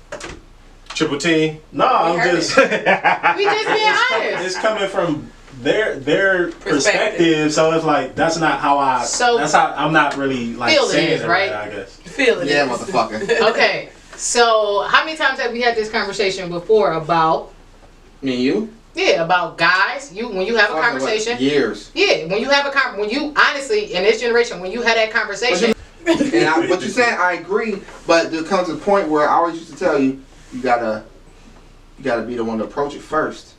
Speaker 2: Triple T.
Speaker 6: No, I'm
Speaker 3: heard
Speaker 6: just.
Speaker 5: We just being honest.
Speaker 6: It's coming from their perspective, so it's like that's not how I.
Speaker 5: So-
Speaker 6: that's how I'm not really like
Speaker 5: Feeling
Speaker 6: saying
Speaker 5: is,
Speaker 6: it
Speaker 5: right?
Speaker 6: I guess.
Speaker 3: Feeling
Speaker 1: Yeah,
Speaker 3: it.
Speaker 1: motherfucker.
Speaker 5: Okay, so how many times have we had this conversation before about
Speaker 1: Me and you?
Speaker 5: about guys? When you have a
Speaker 1: Fucking what,
Speaker 5: conversation.
Speaker 1: years.
Speaker 5: Yeah, when you have when you honestly in this generation when you had that conversation.
Speaker 1: And what you're saying, I agree, but there comes a point where I always used to tell you, you gotta be the one to approach it first.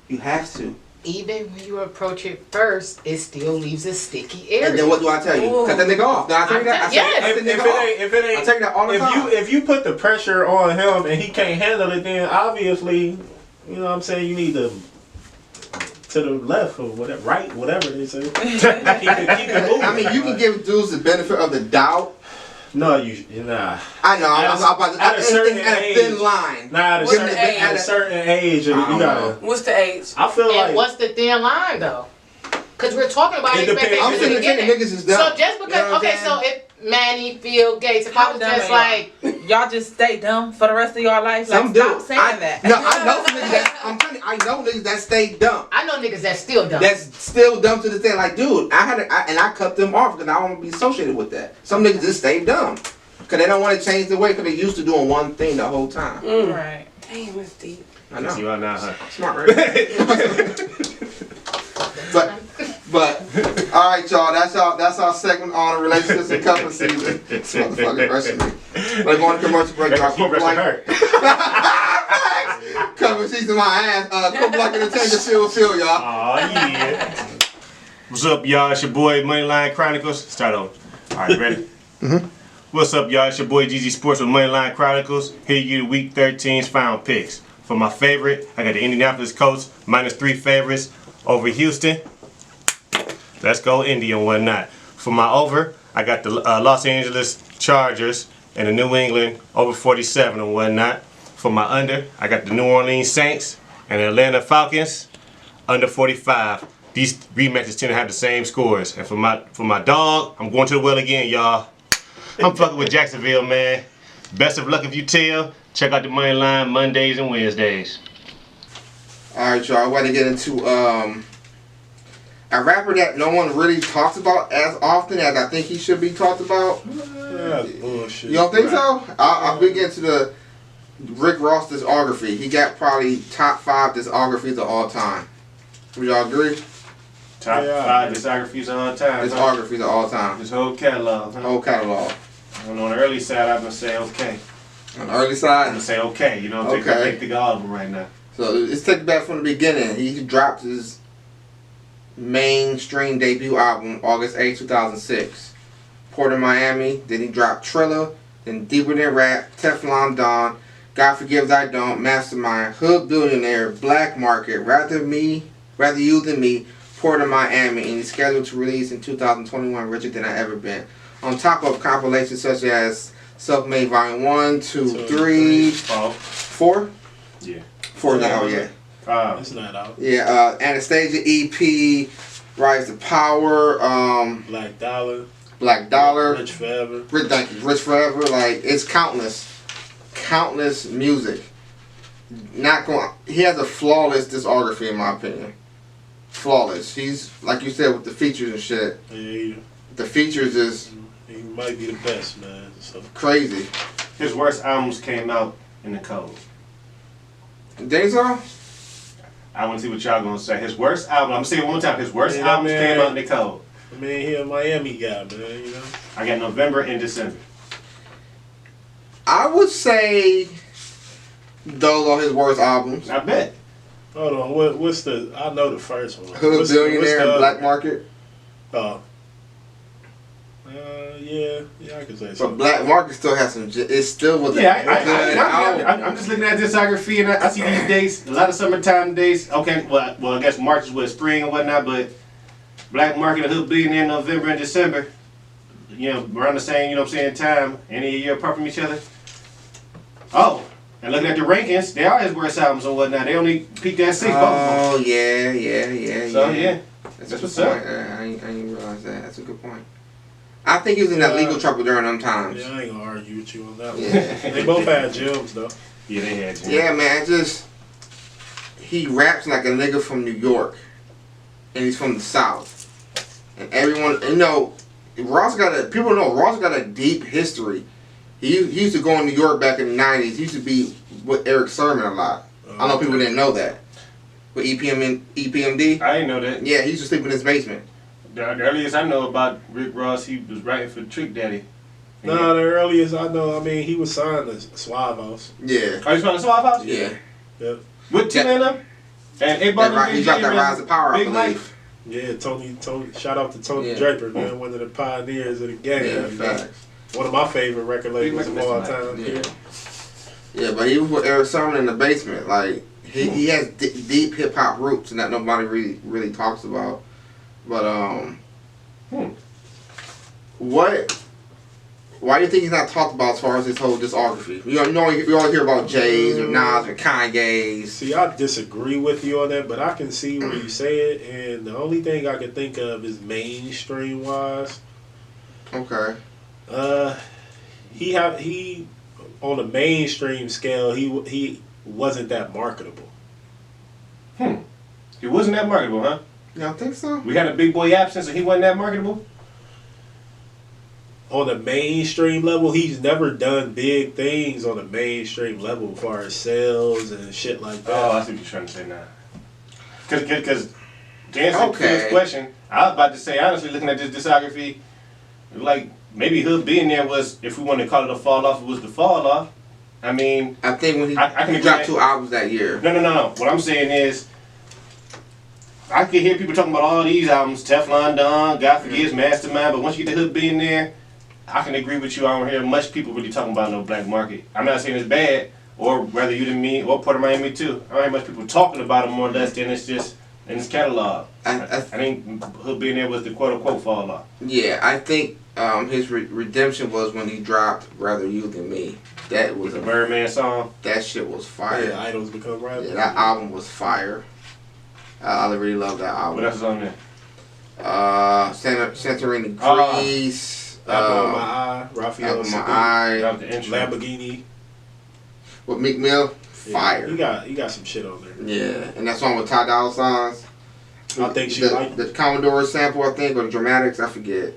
Speaker 1: You have to.
Speaker 5: Even when you approach it first, it still leaves a sticky area.
Speaker 1: And then what do I tell you? Cut that nigga off. Now I tell you that.
Speaker 6: If it ain't,
Speaker 1: I tell you that all the time.
Speaker 6: If you put the pressure on him and he can't handle it, then obviously, you know what I'm saying, you need to the left or whatever, right, whatever they say. keep it moving.
Speaker 1: I mean, you can give dudes the benefit of the doubt.
Speaker 6: No, you're not.
Speaker 1: I know. I'm about to,
Speaker 6: at a certain
Speaker 1: at a thin line.
Speaker 6: Nah, at a certain age, you gotta.
Speaker 3: What's the age?
Speaker 6: I feel
Speaker 5: and
Speaker 6: like.
Speaker 5: What's the thin line though? Because we're talking about expectations
Speaker 1: I'm
Speaker 5: in the
Speaker 1: saying
Speaker 5: beginning.
Speaker 1: niggas is dumb.
Speaker 5: So just because,
Speaker 1: You know what I'm
Speaker 5: okay,
Speaker 1: saying?
Speaker 5: so if Manny, Phil, Gates, if I
Speaker 4: How
Speaker 5: was
Speaker 4: dumb
Speaker 5: just
Speaker 4: are
Speaker 5: like,
Speaker 4: y'all just stay dumb for the rest of your life?
Speaker 1: Some
Speaker 4: Like,
Speaker 1: do.
Speaker 4: stop saying that.
Speaker 1: No, I know some niggas that. I'm telling you, I know niggas that stay dumb.
Speaker 5: I know niggas that's still dumb.
Speaker 1: That's still dumb to this day. Like, dude, I cut them off because I don't want to be associated with that. Some niggas just stay dumb because they don't want to change the way because they used to doing one thing the whole time.
Speaker 4: Right.
Speaker 3: Damn, it's deep.
Speaker 1: I know.
Speaker 2: You are now, huh?
Speaker 1: Smart, right? but all right, y'all. That's our segment on relationships and couple season. This motherfucker rushing me. We're going to commercial break. Our CorporateLike couple season my ass. CorporateLike Entertainment feel y'all.
Speaker 2: Aw, yeah. What's up, y'all? It's your boy Moneyline Chronicles. Start over. All right, ready? What's up, y'all? It's your boy GG Sports with Moneyline Chronicles. Here you get Week 13's final picks. For my favorite, I got the Indianapolis Colts -3 favorites over Houston. Let's go Indy and whatnot. For my over, I got the Los Angeles Chargers and the New England over 47 and whatnot. For my under, I got the New Orleans Saints and the Atlanta Falcons under 45. These rematches tend to have the same scores. And for my dog, I'm going to the well again, y'all. I'm fucking with Jacksonville, man. Best of luck if you tell. Check out the money line Mondays and Wednesdays.
Speaker 1: All right, y'all. I want to get into a rapper that no one really talks about as often as I think he should be talked about.
Speaker 6: That's bullshit.
Speaker 1: You don't think so? I'll begin to the Rick Ross discography. He got probably top 5 discographies of all time. Would y'all agree?
Speaker 2: Top 5 discographies of all time.
Speaker 1: Discographies of all time.
Speaker 2: His whole catalog. Huh?
Speaker 1: Whole catalog.
Speaker 2: And on the early side, I'm gonna say okay.
Speaker 1: On the early
Speaker 2: I'm
Speaker 1: side.
Speaker 2: gonna say okay. You know, take the album right now.
Speaker 1: So let's take it back from the beginning. He dropped his mainstream debut album August 8, 2006. Port of Miami. Then he dropped Triller. Then Deeper Than Rap, Teflon Don, God Forgives I Don't, Mastermind, Hood Billionaire, Black Market, Rather You Than Me, Port of Miami, and he's scheduled to release in 2021 Richer Than I Ever Been. On top of compilations such as Self-Made Volume 1, 2, 3, 4?
Speaker 2: Yeah.
Speaker 1: 4 now, yeah.
Speaker 6: It's not out.
Speaker 1: Yeah, Anastasia EP, Rise to Power,
Speaker 6: Black Dollar. Rich Forever.
Speaker 1: Thank you. Rich Forever. Like, it's countless music. He has a flawless discography in my opinion. Flawless. He's, like you said, with the features and shit.
Speaker 6: Yeah.
Speaker 1: The features is
Speaker 6: He might be the best, man. So.
Speaker 1: crazy.
Speaker 2: His worst albums came out in the cold.
Speaker 1: Think so?
Speaker 2: I want to see what y'all gonna say. His worst album. I'm gonna say it one more time. His worst albums came out in the cold.
Speaker 6: I mean, he a Miami guy, man. You know.
Speaker 2: I got November and December.
Speaker 1: I would say those are his worst albums.
Speaker 2: I bet.
Speaker 6: Hold on. What's the? I know the first one.
Speaker 1: Hood Billionaire and Black Market.
Speaker 6: Oh. Yeah, I can say so.
Speaker 1: But Black Market still has some. It still was
Speaker 2: Yeah,
Speaker 1: good album.
Speaker 2: I'm just looking at discography and I see these dates. A lot of summertime dates. Okay, well, I guess March is with spring and whatnot, but Black Market and Hood Billionaire in November and December. You know, around the same, you know what I'm saying, time. Any year apart from each other. Oh, and looking at the rankings, they are his worst albums and whatnot. They only peaked at 6.
Speaker 1: Oh, yeah.
Speaker 2: So, yeah.
Speaker 1: That's a
Speaker 2: What's
Speaker 1: good
Speaker 2: up?
Speaker 1: point. I didn't realize that. That's a good point. I think he was in that legal trouble during them times.
Speaker 6: Yeah, I ain't gonna argue with you on that one.
Speaker 1: Yeah.
Speaker 6: They both had gems, though.
Speaker 2: Yeah, they had you.
Speaker 1: Yeah, man. He raps like a nigga from New York, and he's from the South. And everyone, people know Ross got a deep history He used to go in New York back in the 90s. He used to be with Eric Sermon a lot. I know people didn't know that. With EPMD.
Speaker 2: I didn't know that.
Speaker 1: Yeah, he used to sleep in his basement.
Speaker 2: The earliest I know about Rick Ross, he was writing for Trick Daddy.
Speaker 6: No, the earliest I know, I mean, he was signed to Suave House.
Speaker 1: Yeah.
Speaker 2: Oh, he's from the Swap House?
Speaker 1: Yeah.
Speaker 6: Yep.
Speaker 2: With T-Man and he brought
Speaker 1: He dropped that Rise of Power, I
Speaker 2: Big Mike.
Speaker 1: believe.
Speaker 6: Yeah, Tony. Shout out to Tony
Speaker 1: Yeah.
Speaker 6: Draper, man, one of the pioneers of the game.
Speaker 1: Yeah,
Speaker 6: you know?
Speaker 1: facts.
Speaker 6: One of my favorite record labels of
Speaker 2: Mike
Speaker 6: all
Speaker 2: Mr.
Speaker 6: time.
Speaker 1: Yeah. Yeah, but he was with Eric Sermon in the basement. Like he has deep hip hop roots, and that nobody really talks about. But why do you think he's not talked about as far as his whole discography? You know, we all hear about Jay's or Nas or Kanye's.
Speaker 6: See, I disagree with you on that, but I can see where you say it, and the only thing I can think of is mainstream wise.
Speaker 1: Okay.
Speaker 6: He on the mainstream scale, he wasn't that marketable.
Speaker 2: He wasn't that marketable, huh?
Speaker 1: You don't think so?
Speaker 2: We had a big boy absence and he wasn't that marketable?
Speaker 6: On the mainstream level, he's never done big things on the mainstream level as far as sales and shit like that.
Speaker 2: Oh, I see what you're trying to say now. Because to answer
Speaker 1: Okay.
Speaker 2: this question, I was about to say, honestly, looking at this discography, like, maybe Hood being there was, if we want to call it a fall off, it was the fall off. I mean,
Speaker 1: I think when
Speaker 2: I can
Speaker 1: he
Speaker 2: agree
Speaker 1: dropped
Speaker 2: that-
Speaker 1: 2 albums that year.
Speaker 2: No. What I'm saying is, I can hear people talking about all these albums, Teflon Don, God Forgives, Mastermind, but once you get the Hood being there, I can agree with you. I don't hear much people really talking about no black market. I'm not saying it's bad, or rather you than me, or Port of Miami too. I don't hear much people talking about it more or less than it's just in his catalog. I think Hood being there was the quote unquote fall off.
Speaker 1: Yeah, I think his redemption was when he dropped Rather You Than Me. That was
Speaker 2: With the Birdman song.
Speaker 1: that shit was fire.
Speaker 6: Yeah, Idols Become Rivals.
Speaker 1: Yeah, that album was fire. I really love that album.
Speaker 2: What else is on there?
Speaker 1: Santorini
Speaker 2: Oh.
Speaker 1: Grease.
Speaker 6: Apple on My Eye, Raphael
Speaker 1: Apple on My
Speaker 6: Sadiq,
Speaker 1: Eye.
Speaker 2: That was the intro.
Speaker 6: Lamborghini.
Speaker 1: With Meek Mill.
Speaker 6: Yeah,
Speaker 1: Fire.
Speaker 6: he got some shit on there.
Speaker 1: Yeah, and that song with Ty Dolla $igns.
Speaker 6: I think she
Speaker 1: the,
Speaker 6: liked
Speaker 1: the Commodore sample, I think, or the Dramatics, I forget.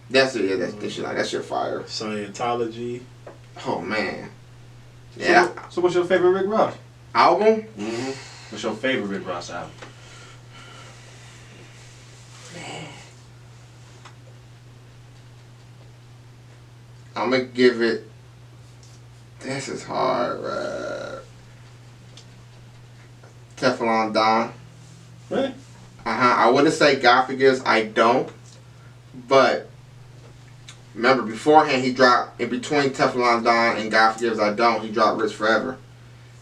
Speaker 1: That's it. Yeah, that shit like that shit fire.
Speaker 6: Scientology.
Speaker 1: Oh man. Yeah.
Speaker 2: So what's your favorite Rick Ross?
Speaker 1: Album?
Speaker 2: Mm-hmm. What's your favorite Rick Ross album?
Speaker 1: I'm gonna give it. This is hard. Teflon Don.
Speaker 2: Really?
Speaker 1: I wouldn't say God Forgives, I don't. But remember, beforehand he dropped, in between Teflon Don and God Forgives, I don't, he dropped Rich Forever.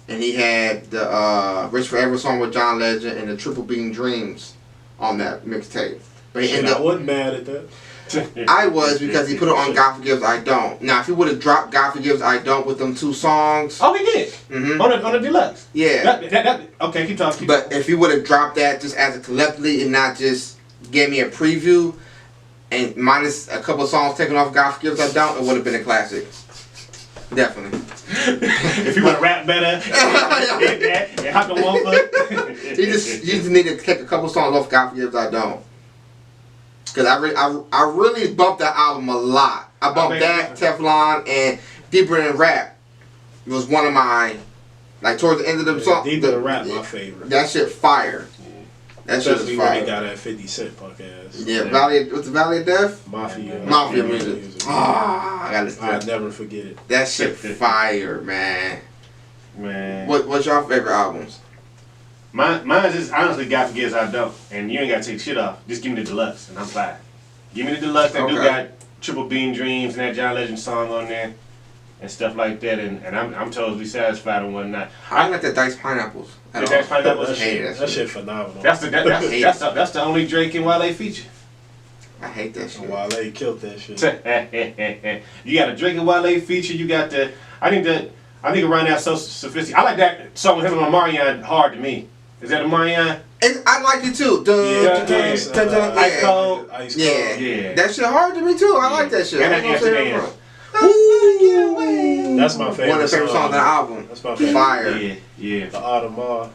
Speaker 1: And he had the Rich Forever song with John Legend and the Triple Beam Dreams on that mixtape. But he
Speaker 6: Shit,
Speaker 1: ended
Speaker 6: I
Speaker 1: up,
Speaker 6: wasn't mad at that.
Speaker 1: I was, because he put it on God Forgives, I Don't. Now, if he would have dropped God Forgives, I Don't with them 2 songs.
Speaker 2: Oh, he did.
Speaker 1: Hmm.
Speaker 2: On the deluxe.
Speaker 1: Yeah.
Speaker 2: Okay, keep talking.
Speaker 1: But if he would have dropped that just as a collectively and not just gave me a preview and minus a couple songs taken off God Forgives I Don't, it would have been a classic. Definitely.
Speaker 2: If you want to rap better, hit that and hop on one foot.
Speaker 1: You just need to take a couple songs off God Forgives I Don't. Because I really bumped that album a lot. I bumped that, Teflon, and Deeper Than Rap. It was one of my, like towards the end of the song.
Speaker 6: Deeper Than Rap, my favorite.
Speaker 1: That shit fire. That shit
Speaker 6: Especially
Speaker 1: is
Speaker 6: when
Speaker 1: fire.
Speaker 6: they got that 50 Cent punk ass.
Speaker 1: Yeah, what's the Valley of Death?
Speaker 6: Mafia
Speaker 1: music. Ah, I gotta listen to
Speaker 6: I'll
Speaker 1: that.
Speaker 6: never forget it.
Speaker 1: That shit fire, man.
Speaker 2: Man.
Speaker 1: What's your favorite albums?
Speaker 2: Mine is honestly God Forgives I Don't. And you ain't got to take shit off. Just give me the deluxe and I'm fine. Give me the deluxe that do
Speaker 1: Okay.
Speaker 2: got Triple Beam Dreams and that John Legend song on there and stuff like that. And I'm totally satisfied and whatnot.
Speaker 1: I don't like the Diced Pineapples. at
Speaker 2: The
Speaker 1: all.
Speaker 2: Diced Pineapples?
Speaker 1: I hate
Speaker 6: That shit phenomenal.
Speaker 2: That's the only Drake and Wale feature.
Speaker 1: I hate that shit.
Speaker 6: Wale killed that shit.
Speaker 2: You got a Drake and Wale feature. You got the I think around that so sophisticated. I like that song with him and Marion hard to me. Is that a Marion?
Speaker 1: I like it too.
Speaker 2: Ice Cold.
Speaker 6: Ice Cold.
Speaker 1: Yeah. That shit hard to me too. I like that shit.
Speaker 2: And
Speaker 1: I ain't gonna say that
Speaker 2: Amsterdam.
Speaker 1: wrong.
Speaker 6: That's my favorite
Speaker 1: One of the favorite songs on the album.
Speaker 6: That's my favorite.
Speaker 1: Fire.
Speaker 2: Yeah.
Speaker 6: The Audemars.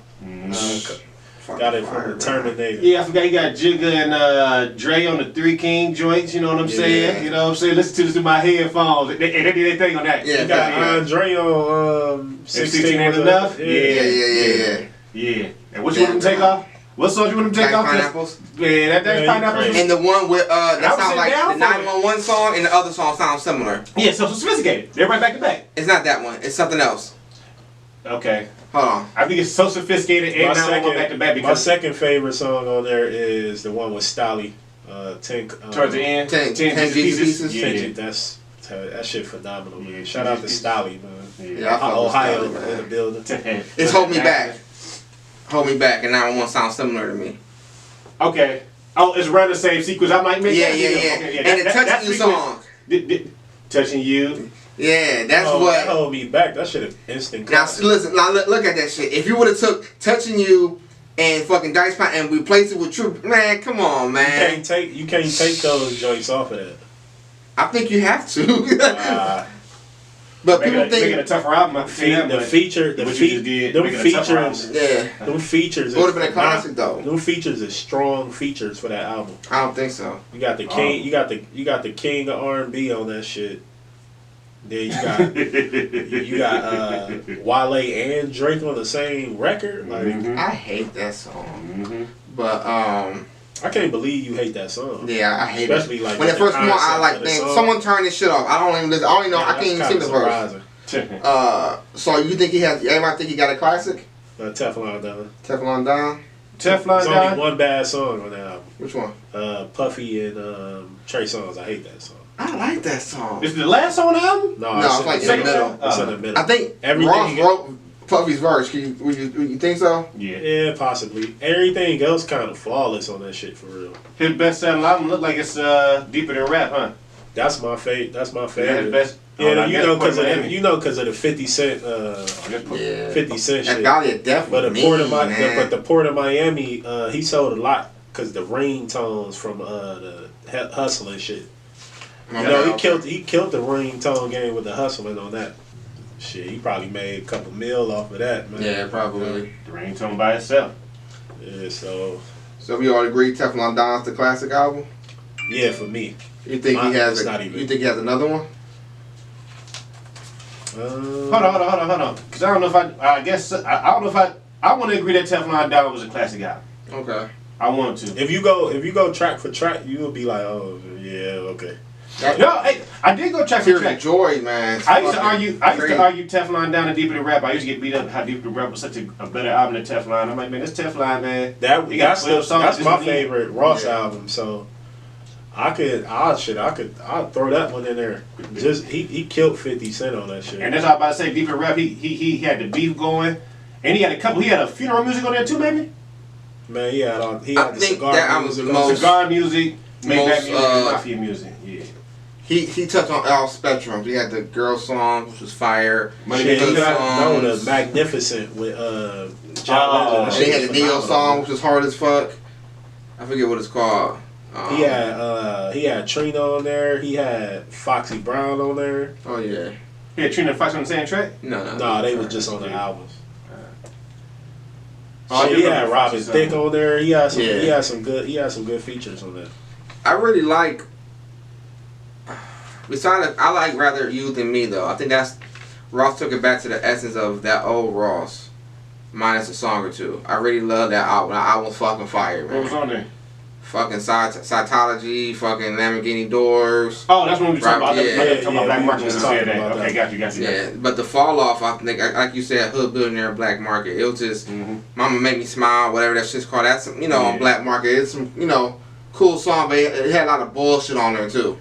Speaker 6: Got it from the Terminator.
Speaker 2: Yeah, I forgot he got Jigga and Dre on the 3 King joints. You know what I'm saying? You know what I'm saying? Listen to this through my headphones. They did their thing on that.
Speaker 1: Yeah,
Speaker 6: You got Andre on
Speaker 2: 16 ain't enough. Yeah. And what you want them to take off? What song you want them to take off?
Speaker 1: Pineapples.
Speaker 2: Yeah, that's Pineapples.
Speaker 1: And the one with that sounds like
Speaker 2: down
Speaker 1: the 911 song, and the other song sounds similar.
Speaker 2: Yeah, so sophisticated. They're right back to back.
Speaker 1: It's not that one. It's something else.
Speaker 2: Okay.
Speaker 1: Hold on.
Speaker 2: I think it's so sophisticated and now one back to back.
Speaker 6: My second favorite song on there is the one with Stolly.
Speaker 2: Towards the end,
Speaker 1: 10 pieces.
Speaker 2: Yeah.
Speaker 6: That shit phenomenal, man. Shout out to Stolly, man.
Speaker 1: Yeah, I fuck with
Speaker 6: Ohio
Speaker 1: Stolly, man.
Speaker 6: in the building.
Speaker 1: It's Hold Me Back. Hold Me Back, and 911 sounds similar to me.
Speaker 2: Okay. Oh, it's around the same sequence. I might make
Speaker 1: Yeah.
Speaker 2: Okay,
Speaker 1: And the Touching You song.
Speaker 2: Touching You.
Speaker 1: Yeah, that's
Speaker 6: That
Speaker 1: what.
Speaker 6: Hold Me Back. That shit is instant.
Speaker 1: Now listen, now look at that shit. If you would have took Touching You and fucking Dice Pine and replaced it with True, man, come on, man.
Speaker 6: You can't take those joints off of that.
Speaker 1: I think you have to. But people
Speaker 2: Making
Speaker 1: think
Speaker 2: a tougher album.
Speaker 6: Them features.
Speaker 1: It would have been a classic though.
Speaker 6: Them features are strong features for that album.
Speaker 1: I don't think so.
Speaker 6: You got the king. You got the king of R&B on that shit. Then you got Wale and Drake on the same record. Like
Speaker 1: I hate that song. But
Speaker 6: I can't believe you hate that song.
Speaker 1: yeah, I hate
Speaker 6: Especially
Speaker 1: it.
Speaker 6: like
Speaker 1: When it first came on, I like, man,
Speaker 6: song.
Speaker 1: someone turn this shit off. I don't even listen. I don't even know. I can't even sing the verse.
Speaker 6: Surprising.
Speaker 1: So you think he has? Everybody think he got a classic?
Speaker 6: Teflon Don.
Speaker 1: Teflon Don.
Speaker 2: Teflon
Speaker 6: There's
Speaker 2: Don.
Speaker 6: only one bad song on that album.
Speaker 1: Which one?
Speaker 6: Puffy and Trey Songz. I hate that song.
Speaker 1: I like that song.
Speaker 2: This is the last song on the album?
Speaker 6: No,
Speaker 1: it's like in the middle.
Speaker 6: It's in the middle.
Speaker 1: I think Ross wrote Puffy's verse. Would you think so?
Speaker 6: Yeah, possibly. Everything else kind of flawless on that shit for real.
Speaker 2: His best-selling album look like it's deeper than rap, huh?
Speaker 6: That's my favorite. That's my
Speaker 2: Yeah,
Speaker 6: favorite.
Speaker 2: his best.
Speaker 6: Yeah, you know, because of the 50 Cent,
Speaker 1: Yeah.
Speaker 6: 50 Cent
Speaker 1: That
Speaker 6: shit.
Speaker 1: Valley of Death
Speaker 6: But
Speaker 1: was
Speaker 6: the Port of
Speaker 1: man.
Speaker 6: but the Port of Miami, he sold a lot because the ringtones from the hustling shit. You know, he killed the ringtone game with the hustling on that. Shit, he probably made a couple mil off of that, man.
Speaker 1: Yeah, probably.
Speaker 2: The ringtone by itself.
Speaker 6: Yeah, so
Speaker 1: we all agree Teflon Don's the classic album.
Speaker 6: yeah, for me.
Speaker 1: You think he has? You think he has another one?
Speaker 2: Hold on. Because I don't know if I guess I don't know if I want to agree that Teflon Don was a classic album.
Speaker 1: Okay.
Speaker 2: I want to.
Speaker 6: If you go track for track, you will be like, oh yeah, okay.
Speaker 2: No, I did go track for
Speaker 1: Tears
Speaker 2: track.
Speaker 1: of Joy, man.
Speaker 2: I used to argue Teflon Down and Deeper Than Rap. I used to get beat up how Deeper Than Rap was such a better album than Teflon. I'm like, man, this Teflon, man.
Speaker 6: That's my favorite Ross album. So I'll throw that one in there. Just he killed 50 Cent on that shit.
Speaker 2: And that's all I'm about to say. Deeper Than Rap, he had the beef going, and he had a funeral music on there too, maybe.
Speaker 6: Man, he had the cigar
Speaker 1: that
Speaker 6: music.
Speaker 1: was the most-
Speaker 2: Cigar music, Maybach music,
Speaker 1: most,
Speaker 2: Mafia music. Yeah.
Speaker 1: He touched on all spectrums. He had the girl song, which was fire.
Speaker 6: Shit, he got
Speaker 1: songs.
Speaker 6: the Magnificent with John Legend.
Speaker 1: And they had the Neo song, which was hard as fuck. I forget what it's called.
Speaker 6: He had Trina on there. He had Foxy Brown on there.
Speaker 1: Oh yeah.
Speaker 2: He had Trina and Fox on the same track?
Speaker 6: No, they was just on the albums.
Speaker 2: He
Speaker 6: had Robin Thicke on there. He had some
Speaker 1: Yeah.
Speaker 6: good features on there.
Speaker 1: I really like. I like Rather You Than Me though. I think that's Ross took it back to the essence of that old Ross, minus a song or two. I really love that album. That album's fucking fire, man.
Speaker 2: What was on there?
Speaker 1: Fucking Cytology, fucking Lamborghini Doors.
Speaker 2: Oh, that's what we were talking about.
Speaker 1: Yeah.
Speaker 2: Talking about Black Market.
Speaker 6: we
Speaker 2: When
Speaker 6: was
Speaker 2: you said
Speaker 6: talking
Speaker 2: that.
Speaker 6: about
Speaker 2: Okay, got you.
Speaker 1: Yeah, but the fall off, I think, like you said, Hood Billionaire, Black Market. It was just Mama Made Me Smile, whatever that shit's called. That's some, on Black Market. It's some, cool song, but it had a lot of bullshit on there too.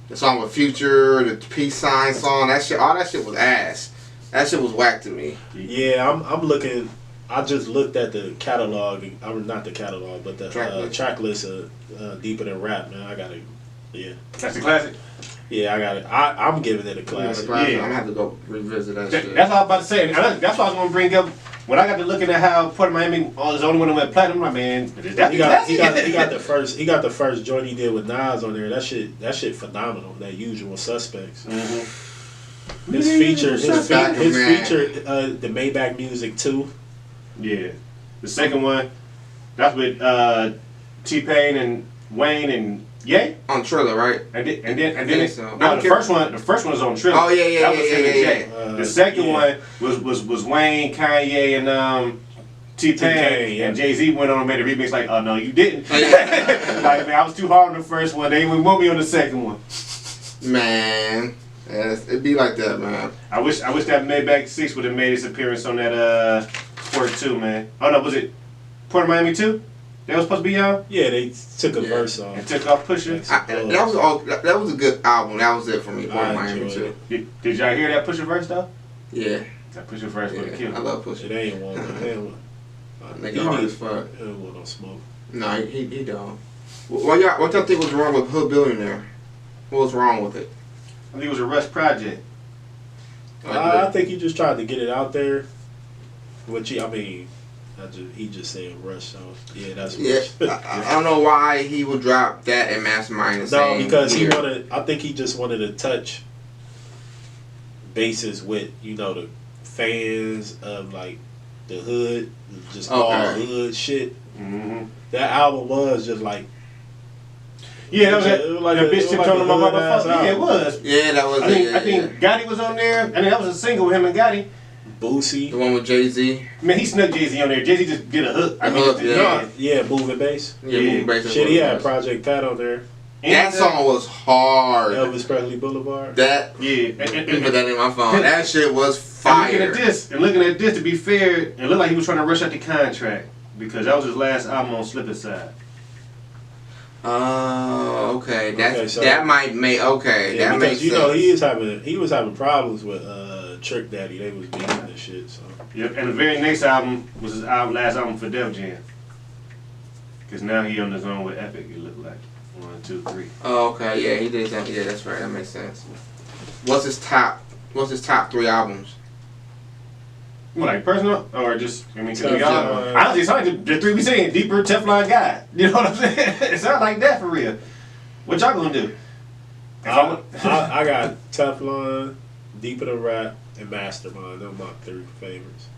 Speaker 1: The song with Future, the peace sign song, that shit, all that shit was ass. That shit was whack to me.
Speaker 6: Yeah, I'm looking. I just looked at the catalog. Not the catalog, but the track list of Deeper Than Rap. Man, I gotta. Yeah.
Speaker 2: That's a classic.
Speaker 6: Yeah, I got it. I'm giving it a classic.
Speaker 1: Yeah. I'm gonna have to go revisit that shit.
Speaker 2: That's all I was about to say. And that's what I was gonna bring up. When I got to looking at how Port of Miami is the only one that went platinum, I'm like, man, is that
Speaker 6: he got the first joint he did with Nas on there. That shit phenomenal. That Usual Suspects. His feature, the Maybach music too.
Speaker 2: Yeah. The second one, That's with T-Pain and Wayne and Ye.
Speaker 1: On Triller, right?
Speaker 2: And then
Speaker 1: think so.
Speaker 2: no, the first one was on Triller.
Speaker 1: Oh yeah,
Speaker 2: That was him and Jay. The second
Speaker 6: yeah.
Speaker 2: one was Wayne, Kanye, and T-Pain,
Speaker 6: yeah.
Speaker 2: and Jay-Z went on and made a remix like, oh no, you didn't. Like, man, I was too hard on the first one. They didn't want me on the second one.
Speaker 1: Man, it'd be like that, man.
Speaker 2: I wish that Maybach 6 would have made its appearance on that Port 2, man. Oh no, was it Port of Miami 2? They was supposed to be on?
Speaker 6: Yeah, they took a verse off.
Speaker 2: And took off Pusha.
Speaker 1: That was a good album. That was it for me. Port of Miami too.
Speaker 2: Did y'all hear that Pusha verse though?
Speaker 1: Yeah.
Speaker 2: That Pusha verse would have killed.
Speaker 1: I love Pusha.
Speaker 6: It ain't one.
Speaker 1: Nigga hard as fuck.
Speaker 6: He don't want no smoke.
Speaker 1: No, he don't. What y'all think was wrong with Hood Billionaire? What was wrong with it?
Speaker 2: I think it was a rush project.
Speaker 6: I think he just tried to get it out there. He just said rush, so yeah, that's rush.
Speaker 1: I don't know why he would drop that and Mastermind the same
Speaker 6: because
Speaker 1: year.
Speaker 6: I think he just wanted to touch bases with, the fans of like the hood, just all hood shit.
Speaker 2: Mm-hmm.
Speaker 6: That album was just like,
Speaker 2: yeah, that bitch tipped on my motherfucker. Yeah, it was.
Speaker 1: Yeah, that was.
Speaker 2: I think Gotti was on there. I mean, that was a single with him and Gotti.
Speaker 1: Boosie, the one with Jay-Z.
Speaker 2: Man, he snuck Jay-Z on there. Jay-Z just did a hook.
Speaker 6: Moving bass.
Speaker 1: Moving bass.
Speaker 6: Shit, he had Project Pat on there.
Speaker 1: That song was hard.
Speaker 6: Elvis Presley Boulevard.
Speaker 1: Put that in my phone. That shit was fire.
Speaker 2: And looking at this, to be fair, it looked like he was trying to rush out the contract because that was his last album on Slip Inside.
Speaker 1: Oh, okay. That might make that makes sense.
Speaker 6: He was having problems with Trick Daddy. They was beating and shit. So.
Speaker 2: Yep. And the very next album was his last album for Def Jam. Cause now he on his own with Epic. It looked like 1, 2, 3.
Speaker 1: Oh, okay. Yeah, he did that. Yeah, that's right. That makes sense. What's his top 3 albums?
Speaker 2: What, like personal or just? I mean, honestly, it's like the 3 we saying: Deeper, Teflon Guy. You know what I'm saying? It sounds like that for real. What y'all gonna do?
Speaker 6: I got Teflon, Deeper Than Rap, and Mastermind. Those are my 3 favorites.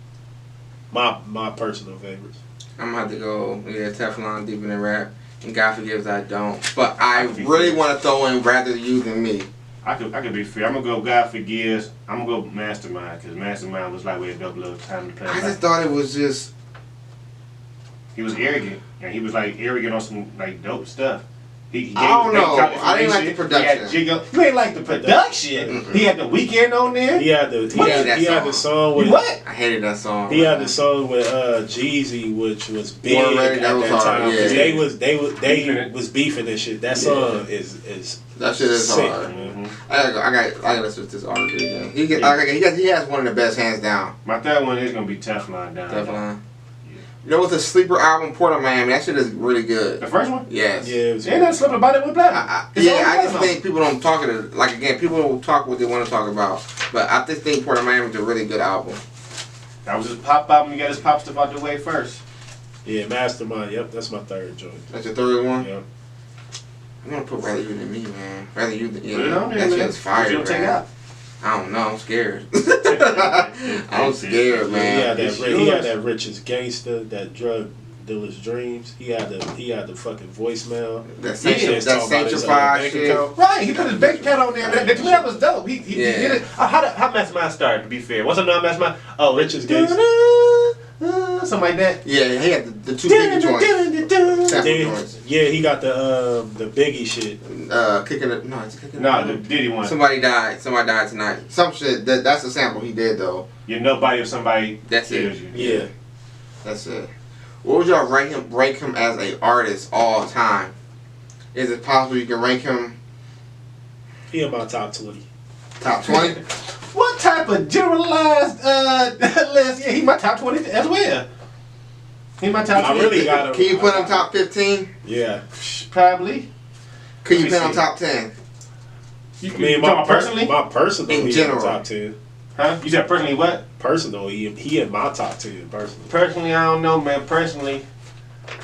Speaker 6: My personal favorites.
Speaker 1: I'm gonna have to go. Yeah, Teflon, Deeper Than Rap, and God Forgives I Don't. But I really want to throw in Rather You Than Me.
Speaker 2: I could be fair. I'm gonna go God Forgives. I'm gonna go Mastermind because Mastermind was like way a dope little time to play.
Speaker 1: I just thought it was just.
Speaker 2: He was arrogant, and he was like arrogant on some like dope stuff.
Speaker 1: I don't know. I didn't like the production.
Speaker 2: You ain't like the production. Mm-hmm. He had The Weeknd on there.
Speaker 6: He had the song with
Speaker 2: what?
Speaker 1: I hated that song.
Speaker 6: He had the song with Jeezy, which was big at that time.
Speaker 1: Yeah.
Speaker 6: They was beefing and shit. That song is
Speaker 1: that shit is
Speaker 6: sick.
Speaker 1: hard.
Speaker 2: Mm-hmm.
Speaker 1: I gotta listen to this artist again. He has one of the best, hands down.
Speaker 2: My third one is gonna be Teflon Down.
Speaker 1: Teflon. You know what's the sleeper album, Port of Miami? That shit is really good.
Speaker 2: The first one?
Speaker 1: Yes.
Speaker 6: Yeah.
Speaker 2: Ain't nothing slipping about it with platinum.
Speaker 1: I just think people don't talk it. Like again, people don't talk what they want to talk about. But I just think Port of Miami is a really good album.
Speaker 2: That was his pop album. You got his pop stuff out the way first.
Speaker 6: Yeah, Mastermind. Yep, that's my 3rd joint.
Speaker 1: That's your 3rd one?
Speaker 6: Yeah.
Speaker 1: I'm gonna put Rather You Than Me, man. Rather You Than
Speaker 2: Put it on there,
Speaker 1: that shit's fire,
Speaker 2: man. Take out?
Speaker 1: I don't know. I'm scared. I'm scared, man.
Speaker 6: He had that Richest Gangster, that Drug Dealer's Dreams. He had the fucking voicemail.
Speaker 1: That sanctified shit.
Speaker 2: Right, he put his bank account on there. That was dope. He did it. How Mastermind started, to be fair? What's up now, Mastermind? Oh,
Speaker 6: Richest Gangster.
Speaker 2: Something like that.
Speaker 1: Yeah, he had the 2 Biggie joints.
Speaker 6: Yeah, he got the Biggie shit.
Speaker 1: Kicking it. No, it's kicking it.
Speaker 2: No, the Diddy one.
Speaker 1: Somebody died tonight. Some shit. That's a sample he did though.
Speaker 2: You're nobody if somebody
Speaker 1: kills
Speaker 2: you.
Speaker 6: Yeah.
Speaker 1: That's it. What would y'all rank him as an artist all time? Is it possible you can rank him?
Speaker 6: He in my top 20.
Speaker 1: Top 20?
Speaker 2: What type of generalized list? Yeah, he my top 20 as well. He my top 20.
Speaker 6: I really got him.
Speaker 1: Can you put him top 15?
Speaker 6: Yeah.
Speaker 2: Probably.
Speaker 1: Could you put him top 10?
Speaker 6: I mean, my personal
Speaker 1: in general.
Speaker 6: Top 10.
Speaker 2: Huh? You said personally what?
Speaker 6: Personal, he in my top 10 personally.
Speaker 2: Personally, I don't know, man. Personally,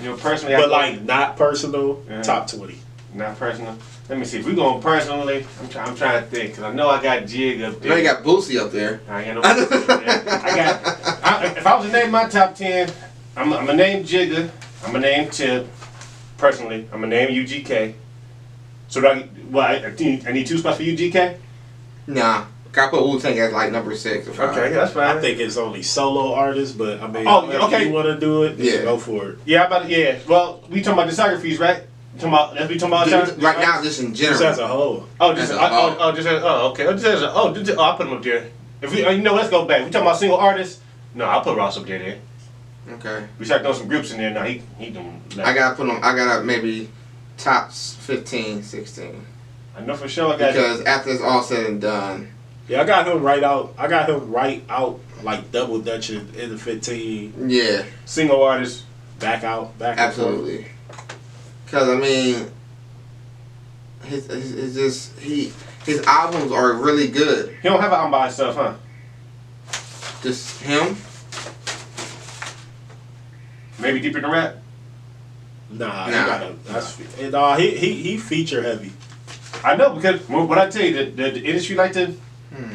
Speaker 6: but like not personal, top 20.
Speaker 2: Not personal. Let me see. If we going personally, I'm trying to think because I know I got Jig up there.
Speaker 1: You got Boosie up there.
Speaker 2: I ain't got no Boosie up there. If I was to name my top 10, I'm gonna name Jigga. I'm gonna name Tip. Personally, I'm gonna name UGK. So I need 2 spots for UGK.
Speaker 1: Nah, I put Wu-Tang as like number 6 or 5.
Speaker 2: Okay, that's fine.
Speaker 6: I think it's only solo artists, but I mean,
Speaker 2: okay.
Speaker 6: if you want to do it,
Speaker 1: Yeah.
Speaker 6: go for it.
Speaker 2: Yeah. Well, we talking about discographies, right? We talking about
Speaker 1: Right now, just in general.
Speaker 6: Just as a whole.
Speaker 2: okay. Just I'll put him up there. If we, let's go back. We talking about single artists. No, I'll put Ross up there. Then
Speaker 1: Okay.
Speaker 2: we start throwing some groups in there. No, he doing.
Speaker 1: I gotta put him. I gotta maybe top 15, 16.
Speaker 2: I know for sure. I got
Speaker 1: Because after it's all said and done.
Speaker 6: Yeah, I got him right out like double dutching in the 15.
Speaker 1: Yeah.
Speaker 2: single artists.
Speaker 6: Back out. And forth.
Speaker 1: Absolutely. Because I mean, his albums are really good.
Speaker 2: He don't have an album by himself, huh?
Speaker 1: Just him.
Speaker 2: Maybe deeper than rap.
Speaker 6: Nah. He feature heavy.
Speaker 2: I know because what I tell you, the industry like to,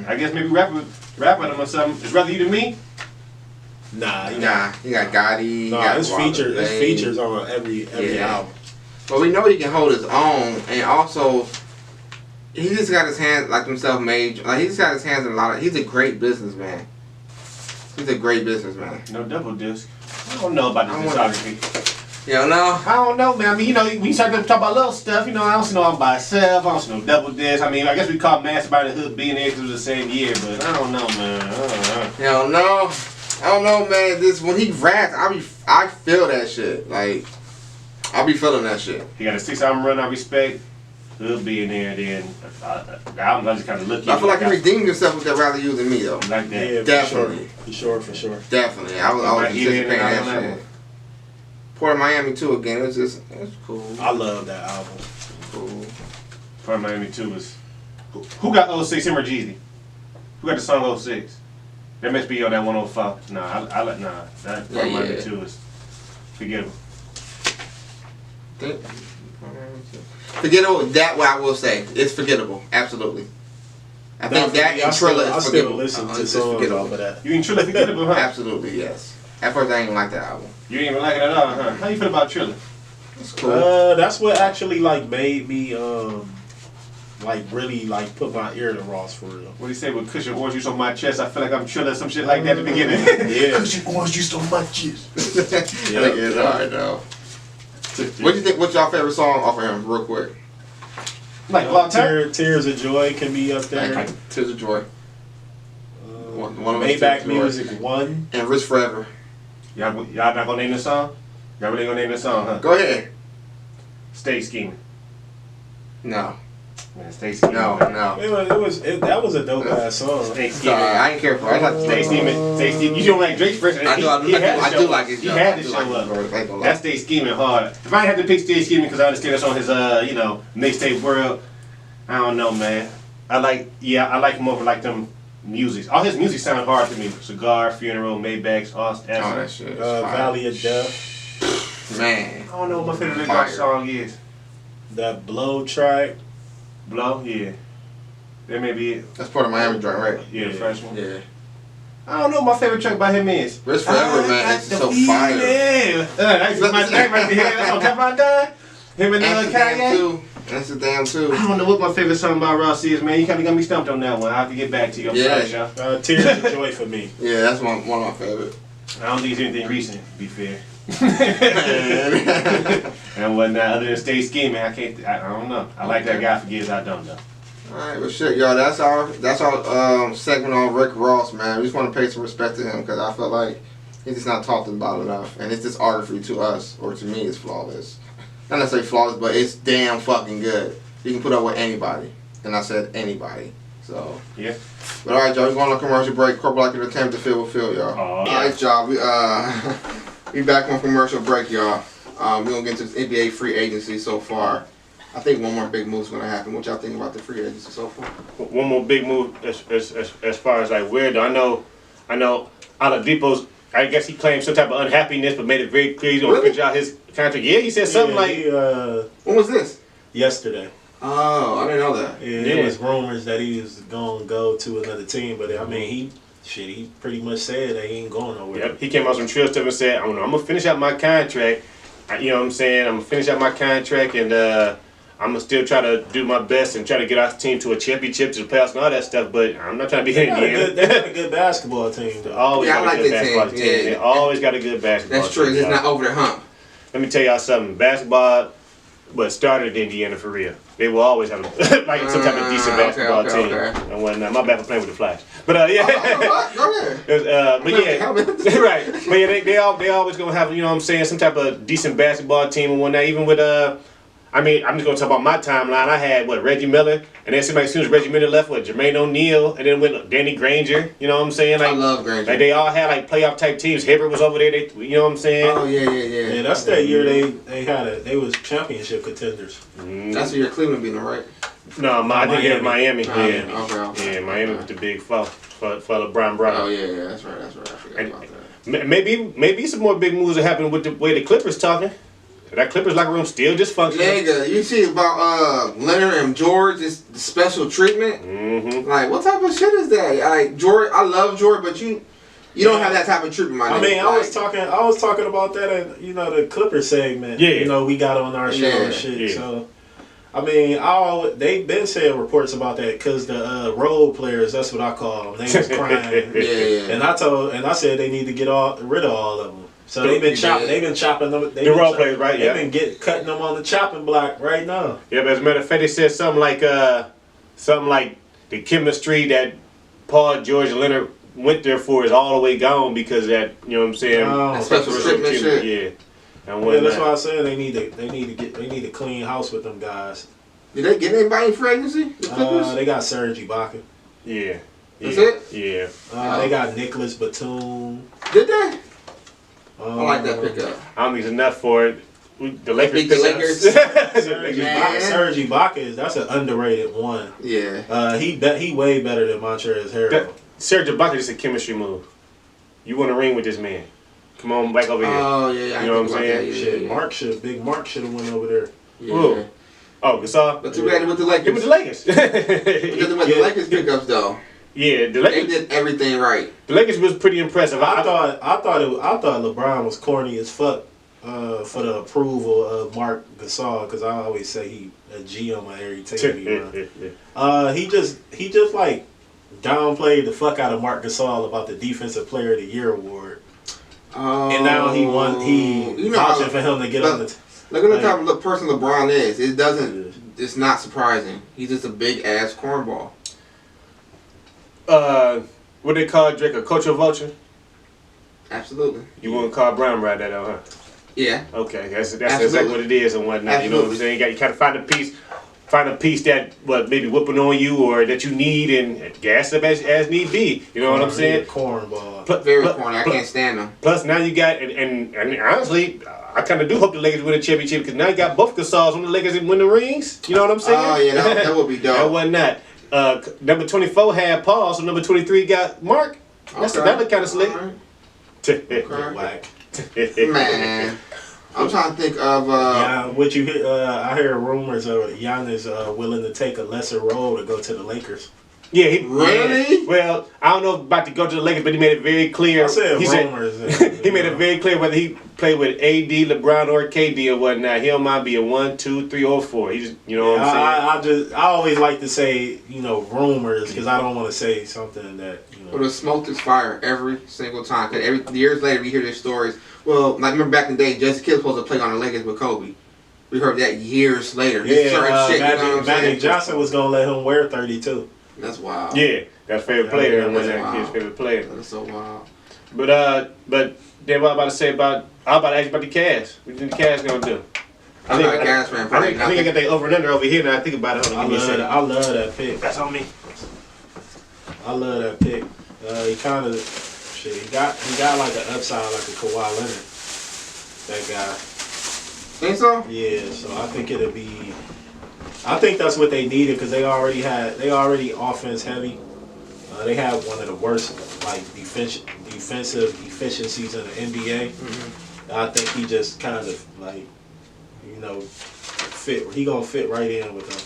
Speaker 2: I guess maybe rap with him or something. It's rather you than me.
Speaker 6: Nah.
Speaker 1: You got Gotti.
Speaker 6: Nah, his features on every album.
Speaker 1: But we know he can hold his own, and also he just got his hands like himself made. Like he just got his hands in a lot of. He's a great businessman. He's a great businessman.
Speaker 2: No double disc. I don't know about this discography.
Speaker 1: You don't know?
Speaker 2: I don't know, man. I mean, when you start to talk about little stuff, I don't see no album by itself. I don't see no double disc. I mean, I guess we call Master by the Hood being there because it was the same year, but I don't know, man. I
Speaker 1: don't know. I don't know, man. This when he raps, I feel that shit. Like I be feeling that shit.
Speaker 2: He got a 6-album run. I respect. Hood being there, then the album I just kind of look.
Speaker 1: I feel like he redeemed himself with that Rather You Than Me though.
Speaker 2: Like that.
Speaker 6: Yeah,
Speaker 1: Definitely.
Speaker 6: For sure.
Speaker 1: Definitely. I was anticipating that shit. Port of Miami 2 again. It was cool.
Speaker 6: I love that album.
Speaker 1: Cool.
Speaker 2: Port of Miami 2 was. Who got 06? Him or Jeezy? Who got the song 06? That must be on that 105. Nah, that Port of Miami 2 is forgettable.
Speaker 1: Forgettable. That what I will say. It's forgettable. Absolutely. I think that and Trilla is forgettable.
Speaker 6: I still listen to songs off of that.
Speaker 2: You ain't Trilla forgettable, huh?
Speaker 1: Absolutely, yes. At first, I didn't even like that album.
Speaker 2: You didn't even like it at all, huh? How you feel about Trilla?
Speaker 1: It's cool.
Speaker 6: That's what actually like made me really like put my ear to Ross for real.
Speaker 2: What do you say with cushion orange juice on my chest? I feel like I'm Trilla, some shit like that at the beginning.
Speaker 6: Yeah.
Speaker 2: Cushion orange juice on my chest.
Speaker 1: Yeah, it's alright though. What do you think? What's your favorite song off of him, real quick?
Speaker 2: Like
Speaker 6: Tears of Joy can be up there.
Speaker 1: Like Tears of Joy. One of
Speaker 6: Maybach Music 1
Speaker 1: and Rich Forever.
Speaker 2: Y'all not gonna name the song? Y'all really gonna name the song, huh?
Speaker 1: Go ahead.
Speaker 2: Stay Scheming.
Speaker 1: No.
Speaker 2: Man, Stay Scheming.
Speaker 1: No.
Speaker 6: that was a dope ass song.
Speaker 2: Stay
Speaker 1: Sorry,
Speaker 2: Scheming.
Speaker 1: I ain't care for it. I like
Speaker 2: Stay Scheming. Stay Scheming. You don't like Drake's version?
Speaker 1: I do like it.
Speaker 2: He had to show up. That's Stay Scheming hard. If I had to pick Stay Scheming because I understand it's on his mixtape world, I don't know, man. I like him over like them music. All his music sound hard to me. Cigar, Funeral, Maybach's, all
Speaker 1: that shit.
Speaker 6: Valley of Death.
Speaker 1: Man.
Speaker 2: I don't know what my favorite Rick Ross song is.
Speaker 6: That Blow track.
Speaker 2: Blow, yeah. That may be it.
Speaker 1: That's part of Miami joint, right?
Speaker 2: Yeah, the first one.
Speaker 1: Yeah.
Speaker 2: I don't know what my favorite track by him is.
Speaker 1: Rich Forever, man. It's so fire.
Speaker 2: That's my track right there. That's on Teflon Dime. Him and Kanye.
Speaker 1: Amsterdam too.
Speaker 2: I don't know what my favorite song by Ross is, man. You kind of got me stumped on that one. I have to get back to you. I'm sorry, y'all.
Speaker 6: Tears of Joy for me.
Speaker 1: Yeah, that's one of my favorite.
Speaker 2: I don't think it's anything recent, to be fair. And whatnot, other than Stay Scheming, I don't know. I like that guy forgives, I don't know.
Speaker 1: Alright, well shit, y'all. That's our segment on Rick Ross, man. We just want to pay some respect to him because I feel like he's just not talked about enough, and his discography to us or to me is flawless. Not necessarily flawless, but it's damn fucking good. You can put up with anybody, and I said anybody. So
Speaker 2: yeah.
Speaker 1: But alright, y'all. We going on a commercial break. CorporateLike Entertainment to Feel will Feel, y'all. Alright, y'all. We back on commercial break, y'all. We're gonna get into this NBA free agency so far. I think one more big move's gonna happen. What y'all think about the free agency so far?
Speaker 2: One more big move as far as like where though. I know Oladipo's. I guess he claimed some type of unhappiness, but made it very clear he's gonna finish out his contract. Yeah, he said something
Speaker 1: when was this?
Speaker 6: Yesterday.
Speaker 1: Oh, I didn't know that.
Speaker 6: Yeah, there was rumors that he was gonna go to another team, but I mean he pretty much said that he ain't going nowhere.
Speaker 2: Yep, he came out some trill stuff and said, I'm gonna finish out my contract. You know what I'm saying? I'm gonna finish out my contract, and I'm gonna still try to do my best and try to get our team to a championship, to the playoffs, and all that stuff. But I'm not trying to be here in Indiana.
Speaker 6: They got a good basketball team, though.
Speaker 2: Always
Speaker 1: Yeah, I
Speaker 2: got
Speaker 1: like
Speaker 2: a good
Speaker 1: that
Speaker 2: basketball
Speaker 1: team.
Speaker 2: team.
Speaker 1: Yeah.
Speaker 2: They always got a good basketball
Speaker 1: That's true.
Speaker 2: team.
Speaker 1: It's
Speaker 2: y'all.
Speaker 1: not over the hump.
Speaker 2: Let me tell y'all something. Basketball, but started in Indiana for real. They will always have like some type of decent basketball team and whatnot. My bad for playing with the Flash, but yeah.
Speaker 1: What? Go ahead.
Speaker 2: But yeah, right. But yeah, they always gonna have, you know what I'm saying, some type of decent basketball team and whatnot. Even with I mean, I'm just gonna talk about my timeline. I had Reggie Miller, and then as soon as Reggie Miller left, Jermaine O'Neal, and then with Danny Granger. You know what I'm saying? Like,
Speaker 1: I love Granger.
Speaker 2: Like they all had like playoff type teams. Hibbert was over there. You know what I'm saying?
Speaker 1: Oh yeah.
Speaker 6: Yeah, that's that year they was championship contenders.
Speaker 1: That's the year Cleveland beat them, right?
Speaker 2: No, I think it was Miami.
Speaker 1: Okay.
Speaker 2: Yeah, Miami with the big for LeBron Brown.
Speaker 1: Oh yeah, that's right. I forgot about that.
Speaker 2: Maybe some more big moves that happened with the way the Clippers talking. That Clippers locker room still dysfunctional.
Speaker 1: Nigga, you see about Leonard and George, this special treatment?
Speaker 2: Mm-hmm.
Speaker 1: Like, what type of shit is that? Like, George, I love George, but you don't have that type of treatment, my nigga.
Speaker 6: I mean,
Speaker 1: like,
Speaker 6: I was talking about that at the Clippers segment.
Speaker 2: Yeah.
Speaker 6: We got on our show and shit. Yeah. So, I mean, they've been saying reports about that because the role players, that's what I call them, they was crying.
Speaker 1: Yeah.
Speaker 6: And I said they need to get rid of all of them. So they've been chopping them.
Speaker 2: The role players, right?
Speaker 6: They've been cutting them on the chopping block right now.
Speaker 2: Yeah, but as a matter of fact, they said something like the chemistry that Paul, George, and Leonard went there for is all the way gone because that, you know what I'm saying?
Speaker 1: That special treatment shit.
Speaker 2: Yeah. And
Speaker 6: that's why I said they need to clean house with them guys.
Speaker 1: Did they get anybody in free agency? The Clippers?
Speaker 6: They got Serge Ibaka.
Speaker 2: Yeah.
Speaker 1: That's it?
Speaker 2: Yeah.
Speaker 6: They got Nicholas Batum.
Speaker 1: Did they? I like that pickup.
Speaker 2: I don't think it's enough for it. The Lakers.
Speaker 1: Beat the Lakers.
Speaker 6: Serge Ibaka that's an underrated one.
Speaker 1: Yeah.
Speaker 6: He way better than Montrezl Harrell.
Speaker 2: Serge Ibaka is a chemistry move. You want to ring with this man? Come on, back over here.
Speaker 1: Oh yeah.
Speaker 2: You know what I'm saying?
Speaker 1: Yeah,
Speaker 6: Shit, Big Mark should have went over there.
Speaker 1: Yeah.
Speaker 2: Ooh. Oh, Gasol.
Speaker 1: But too bad with the Lakers.
Speaker 2: It was the Lakers.
Speaker 1: Because with the Lakers pickups though.
Speaker 2: Yeah, the
Speaker 1: They
Speaker 2: Lakers
Speaker 1: did everything right.
Speaker 2: The Lakers was pretty impressive.
Speaker 6: I thought LeBron was corny as fuck for the approval of Mark Gasol because I always say he a G on my every team. He just like downplayed the fuck out of Mark Gasol about the Defensive Player of the Year award. And now he won. Vouching for him to get on the.
Speaker 1: Look at the type of person LeBron is. It doesn't. It's not surprising. He's just a big ass cornball.
Speaker 2: What they call Drake, a culture vulture?
Speaker 1: Absolutely.
Speaker 2: You wouldn't call Brown right that though, huh?
Speaker 1: Yeah.
Speaker 2: Okay, that's exactly what it is and whatnot. Absolutely. You know what I'm saying? You gotta find a piece that maybe whooping on you or that you need and gas up as need be. You know what I'm saying?
Speaker 6: Cornball.
Speaker 1: Very corny. I can't stand them.
Speaker 2: Plus now you got and honestly, I kind of do hope the Lakers win a championship because now you got both Gasols when the Lakers win the rings. You know what I'm saying?
Speaker 1: Oh yeah, that would be dope.
Speaker 2: And whatnot. Number 24 had Paul, so number 23 got Mark. That look kind of slick.
Speaker 1: Right.
Speaker 6: Whack.
Speaker 1: Man, I'm trying to think of.
Speaker 6: What you hear? I hear rumors of Giannis willing to take a lesser role to go to the Lakers.
Speaker 2: Yeah,
Speaker 1: really?
Speaker 2: Yeah. Well, I don't know about to go to the Lakers, but he made it very clear.
Speaker 6: I said rumors.
Speaker 2: He made it very clear whether he played with AD, LeBron, or KD or whatnot. He don't mind being 1, 2, 3, or 4. He just, you know what I'm saying.
Speaker 6: I always like to say, rumors because I don't want to say something that
Speaker 1: Well, the smoke is fire every single time. Cause years later we hear these stories. Well, like remember back in the day, Jesse Kidd was supposed to play on the Lakers with Kobe. We heard that years later.
Speaker 6: Magic Johnson was gonna let him wear 32.
Speaker 1: That's wild.
Speaker 2: Yeah, that's favorite player.
Speaker 1: That's
Speaker 2: His favorite player.
Speaker 1: That's so wild.
Speaker 2: But then what I'm about to say about to ask you about the Cavs. What do the Cavs gonna do?
Speaker 1: I'm not a Cavs fan.
Speaker 2: I think I got that over and under over here. Now I think about it.
Speaker 6: I love that pick.
Speaker 2: That's on me.
Speaker 6: I love that pick. He kind of he got like an upside like a Kawhi Leonard. That guy.
Speaker 1: Think so?
Speaker 6: Yeah. So I think that's what they needed because they already offense heavy. They have one of the worst like defensive efficiencies in the NBA. Mm-hmm. I think he just kind of like fit. He gonna fit right in with them.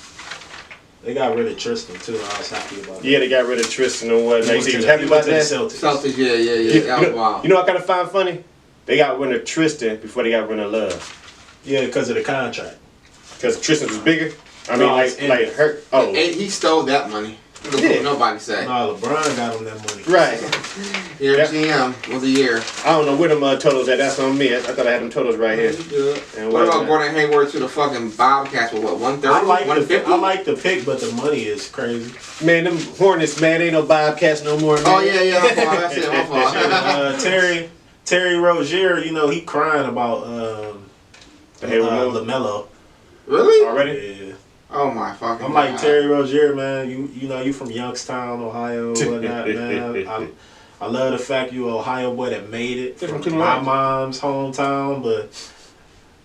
Speaker 6: They got rid of Tristan too. I was happy about that.
Speaker 2: Yeah, they got rid of Tristan and whatnot. You was happy about that?
Speaker 1: Celtics, yeah. That was wild.
Speaker 2: You know what I kind of find funny? They got rid of Tristan before they got rid of Love.
Speaker 6: Yeah, because of the contract.
Speaker 2: Because Tristan was bigger. I mean,
Speaker 6: No,
Speaker 2: like hurt. Oh,
Speaker 1: And he stole that money.
Speaker 2: Yeah.
Speaker 1: Nobody say.
Speaker 6: Nah, LeBron got him that money.
Speaker 2: right.
Speaker 1: Your
Speaker 2: Yeah.
Speaker 1: GM was a year.
Speaker 2: I don't know where them totals at. That's on me. I thought I had them totals right here. And
Speaker 1: What about Gordon Hayward to the fucking Bobcats with what, 130?
Speaker 6: I like
Speaker 1: 150?
Speaker 6: the pick, but the money is crazy.
Speaker 2: Man, them Hornets, man, ain't no Bobcats no more, man.
Speaker 1: Oh, yeah, my fault. That's it, my fault.
Speaker 6: Terry Rozier, you know, he crying about LaMelo.
Speaker 1: Really?
Speaker 2: Already?
Speaker 6: Yeah.
Speaker 1: Oh, my fucking
Speaker 6: I'm like
Speaker 1: God.
Speaker 6: Terry Rozier, man. You know you from Youngstown, Ohio, whatnot, man. I love the fact you an Ohio boy that made it
Speaker 2: From
Speaker 6: from my mom's hometown, but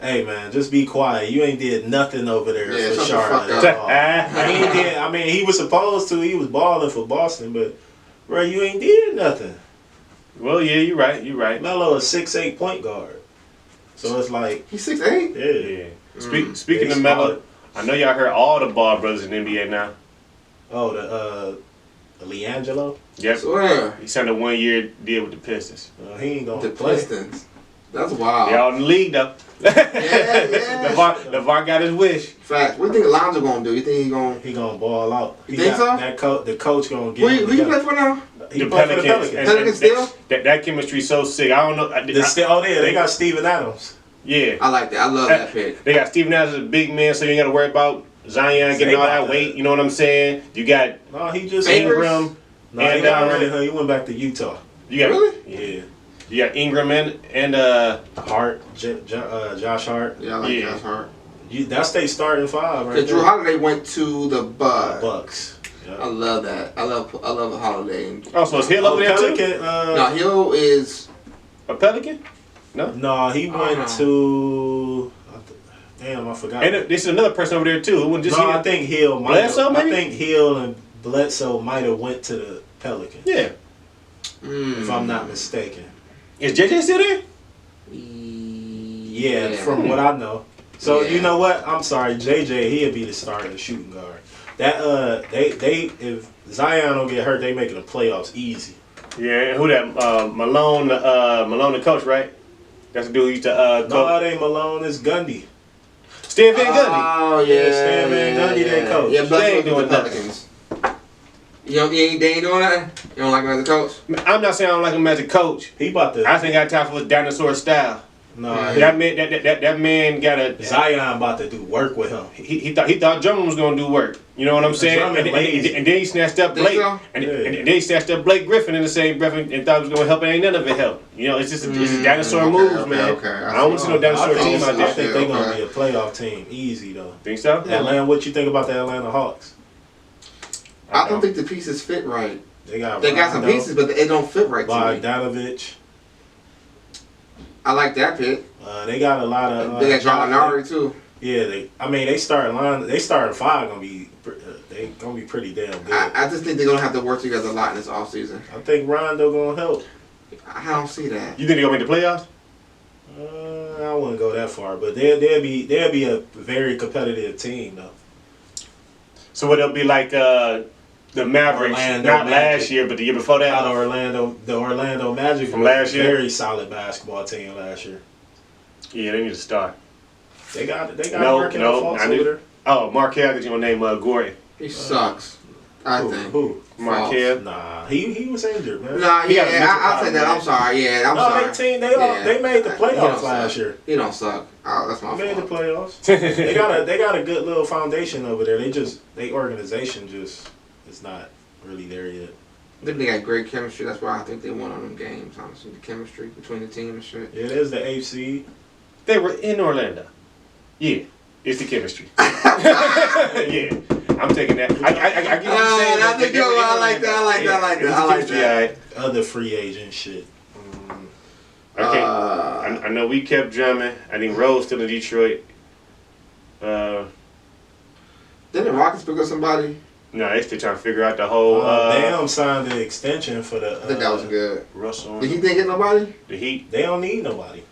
Speaker 6: hey, man, just be quiet. You ain't did nothing over there
Speaker 1: Yeah,
Speaker 6: for
Speaker 1: shut the
Speaker 6: Charlotte
Speaker 1: fuck
Speaker 6: at
Speaker 1: up.
Speaker 6: all. He ain't did. I mean, he was supposed to. He was balling for Boston, but bro, you ain't did nothing.
Speaker 2: Well, yeah, you're right. You're right.
Speaker 6: Melo is 6'8" point guard, so it's like
Speaker 1: He's 6'8"?
Speaker 6: yeah.
Speaker 2: Speaking
Speaker 6: They
Speaker 2: of Melo,
Speaker 6: smart.
Speaker 2: I know y'all heard all the Ball brothers in the NBA now.
Speaker 6: Oh, the LiAngelo.
Speaker 2: Yep.
Speaker 1: Swear.
Speaker 2: He signed a 1-year deal with the Pistons.
Speaker 6: He ain't gonna
Speaker 1: The
Speaker 6: play.
Speaker 1: Pistons. That's wild.
Speaker 2: They all in the league though.
Speaker 1: Yeah.
Speaker 2: LeVar got his wish.
Speaker 1: Fact. What do you think Alonzo gonna do? You think he gonna...
Speaker 6: He gonna ball out.
Speaker 1: You think so?
Speaker 6: The coach gonna get him.
Speaker 1: Who you play for now?
Speaker 6: He
Speaker 2: The
Speaker 6: play for the
Speaker 2: Pelicans.
Speaker 6: Pelicans.
Speaker 1: Pelicans still?
Speaker 2: That chemistry's so sick. I don't know.
Speaker 6: They got Steven Adams.
Speaker 2: Yeah.
Speaker 1: I like that. I love that pick.
Speaker 2: They got Steven Adams as a big man, so you ain't got to worry about Zion getting all that weight. You know what I'm saying? You got
Speaker 6: No, he just
Speaker 2: Ingram.
Speaker 6: No, he got ready. He went back to Utah.
Speaker 2: You got
Speaker 1: Really?
Speaker 6: Yeah.
Speaker 2: You got Ingram and
Speaker 6: Hart, Josh Hart.
Speaker 1: Yeah, I like
Speaker 2: Yeah.
Speaker 1: Josh Hart.
Speaker 6: That's they starting five right
Speaker 1: Cause Drew
Speaker 6: there.
Speaker 1: Holiday went to the
Speaker 6: Bucks.
Speaker 1: I
Speaker 6: Yeah.
Speaker 1: love that. I love Holiday.
Speaker 2: oh, so it's Hill over there too.
Speaker 6: Pelican,
Speaker 1: No, Hill is...
Speaker 2: A Pelican?
Speaker 6: no, he went to. Damn, I forgot.
Speaker 2: And this is another person over there too. Who went just
Speaker 6: No,
Speaker 2: here.
Speaker 6: I think Hill might.
Speaker 2: Bledsoe, maybe?
Speaker 6: I think Hill and Bledsoe might have went to the Pelicans.
Speaker 2: Yeah.
Speaker 6: If I'm not mistaken.
Speaker 2: Is JJ still there?
Speaker 6: Yeah, from what I know. So you know what? I'm sorry, JJ. He'll be the starting shooting guard. That they if Zion don't get hurt, they making the playoffs easy.
Speaker 2: Yeah. And who that? Malone. Malone, the coach, right? That's the dude who used to
Speaker 6: No,
Speaker 2: coach.
Speaker 6: it ain't Malone. It's Gundy.
Speaker 2: Stan Van Gundy.
Speaker 1: Oh, yeah.
Speaker 6: Stan Van Gundy, they coach.
Speaker 1: Yeah, but
Speaker 2: They ain't
Speaker 1: doing
Speaker 2: doing
Speaker 1: the
Speaker 2: nothing.
Speaker 1: Pelicans. They ain't doing that? You don't like him as a coach?
Speaker 2: I'm not saying I don't like him as a coach.
Speaker 6: He about to.
Speaker 2: I think I got time for his dinosaur style.
Speaker 6: No,
Speaker 2: That man got a
Speaker 6: Zion about to do work with him.
Speaker 2: he thought Drummond was gonna do work. You know what I'm saying?
Speaker 6: Drummond lazy.
Speaker 2: And then he snatched up
Speaker 1: Think
Speaker 2: Blake,
Speaker 1: so?
Speaker 2: and
Speaker 6: Yeah.
Speaker 2: then he snatched up Blake Griffin in the same breath and thought it was gonna help, and ain't none of it helped. You know, it's just it's dinosaur
Speaker 1: okay,
Speaker 2: moves,
Speaker 1: okay,
Speaker 2: man.
Speaker 1: okay.
Speaker 2: I don't want to see no
Speaker 6: I
Speaker 2: dinosaur
Speaker 6: think,
Speaker 2: team out
Speaker 6: I
Speaker 2: there.
Speaker 6: think they're gonna
Speaker 1: Okay.
Speaker 6: be a playoff team, easy though.
Speaker 2: Think so?
Speaker 6: Atlanta, what you think about the Atlanta Hawks?
Speaker 1: I don't think the pieces fit right.
Speaker 6: They got
Speaker 1: some pieces, but they don't fit right to me.
Speaker 6: Bogdanovich.
Speaker 1: I like that pick.
Speaker 6: They got a lot of.
Speaker 1: They got Gallinari too.
Speaker 6: Yeah, they starting line. They starting five gonna be. They gonna be pretty damn good.
Speaker 1: I just think they're gonna have to work together a lot in this offseason.
Speaker 6: I think Rondo gonna help.
Speaker 1: I don't see that.
Speaker 2: You think they're gonna make the playoffs?
Speaker 6: I wouldn't go that far, but they'll be a very competitive team though.
Speaker 2: So what it'll be like the Mavericks,
Speaker 6: Orlando
Speaker 2: not
Speaker 6: Magic.
Speaker 2: last year, but the year before that.
Speaker 6: Out of the Orlando Magic
Speaker 2: From
Speaker 6: was
Speaker 2: last
Speaker 6: a
Speaker 2: year?
Speaker 6: very solid basketball team last year.
Speaker 2: Yeah, they need to start.
Speaker 6: They got
Speaker 2: No,
Speaker 6: working
Speaker 2: no,
Speaker 6: Fultz
Speaker 2: I
Speaker 6: over
Speaker 2: knew-
Speaker 6: there.
Speaker 2: Oh, Markel, that you gonna name Gordon.
Speaker 1: He sucks. I think.
Speaker 6: Who?
Speaker 2: Markel.
Speaker 6: Nah, he was injured, man.
Speaker 1: Nah,
Speaker 2: He got a mental
Speaker 1: I'll say that. I'm
Speaker 2: problem,
Speaker 1: sorry. Yeah, I'm
Speaker 6: No,
Speaker 1: sorry.
Speaker 6: they team
Speaker 1: Yeah.
Speaker 6: they made the
Speaker 1: He
Speaker 6: playoffs
Speaker 1: don't
Speaker 6: last
Speaker 1: suck.
Speaker 6: year.
Speaker 1: He don't suck. Oh, that's my
Speaker 6: They made the
Speaker 1: fault.
Speaker 6: playoffs. they got a good little foundation over there. They organization just is not really there yet.
Speaker 1: I think they got great chemistry. That's why I think they won on them games. Honestly, the chemistry between the team and shit.
Speaker 6: Yeah, there's the AFC.
Speaker 2: They were in Orlando. Yeah, it's the chemistry. Yeah, I'm taking that. I get what you're saying.
Speaker 1: I think you're right. I like that. I like that. I like that. I like that.
Speaker 2: Yeah,
Speaker 6: Other free agent shit.
Speaker 2: okay. I know we kept drumming. I think Rose still in Detroit.
Speaker 1: Didn't the Rockets pick up somebody?
Speaker 2: No, they still trying to figure out the whole.
Speaker 6: Bam signed an extension for the.
Speaker 1: I think that was good.
Speaker 2: Russell.
Speaker 1: Did he didn't get nobody?
Speaker 2: The Heat.
Speaker 6: They don't need nobody.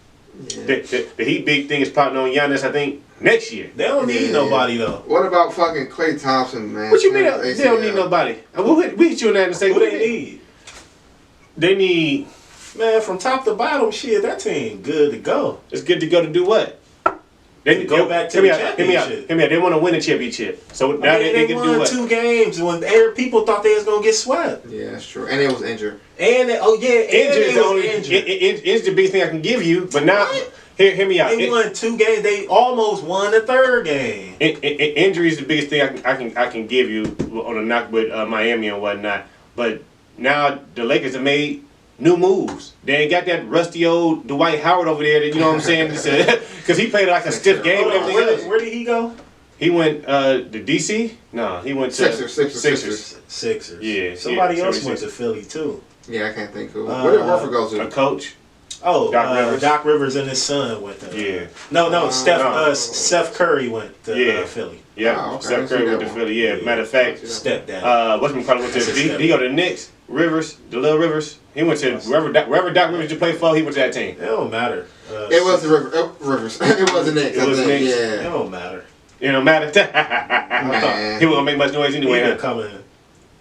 Speaker 1: Yeah.
Speaker 2: The Heat big thing is partner on Giannis. I think next year.
Speaker 6: They don't need
Speaker 1: Yeah.
Speaker 6: nobody though.
Speaker 1: What about fucking Klay Thompson, man?
Speaker 2: What you mean
Speaker 1: Since
Speaker 2: they don't
Speaker 1: ACL.
Speaker 2: need nobody? We hit you in that and say
Speaker 6: Who
Speaker 2: what
Speaker 6: they need?
Speaker 2: They need.
Speaker 6: Man, from top to bottom, shit, that team good to go.
Speaker 2: It's good to go to do what? They
Speaker 6: go back to the championship.
Speaker 2: Hear me out. They want to win a championship. So now they can do
Speaker 6: won
Speaker 2: what?
Speaker 6: 2 games when people thought they was gonna get swept.
Speaker 1: Yeah, that's true. And it was injured.
Speaker 6: And
Speaker 2: Injured is the only injured the biggest thing I can give you. But now, hear me out.
Speaker 6: They won 2 games. They almost won the 3rd game.
Speaker 2: Injury is the biggest thing I can give you on a knock with Miami and whatnot. But now the Lakers have made new moves. They ain't got that rusty old Dwight Howard over there. That, you know what I'm saying? Because he played like a stiff game and everything else.
Speaker 6: Where did he go?
Speaker 2: He went to DC. No, he went to
Speaker 1: Sixers.
Speaker 2: Yeah.
Speaker 6: Somebody else went to Philly too.
Speaker 1: Yeah, I can't think of where did Horford go to?
Speaker 2: A coach.
Speaker 6: Oh,
Speaker 2: Doc
Speaker 6: Doc Rivers and his son went to.
Speaker 2: Yeah.
Speaker 6: No. Steph Curry went to Philly.
Speaker 2: Yeah.
Speaker 1: Oh, okay.
Speaker 2: Steph Curry went to Philly. Yeah. Matter of fact,
Speaker 6: stepdad.
Speaker 2: whatchamacallit went to? Did he go to the Knicks? Rivers, the little Rivers. He went to wherever Doc Rivers to play for. He went to that team.
Speaker 6: It don't matter.
Speaker 1: It was the Rivers. It was the Knicks.
Speaker 2: It was the Knicks.
Speaker 6: It
Speaker 1: Yeah.
Speaker 6: don't matter.
Speaker 2: It don't matter.
Speaker 1: Man.
Speaker 2: He wasn't gonna make much noise anyway.
Speaker 6: He becoming,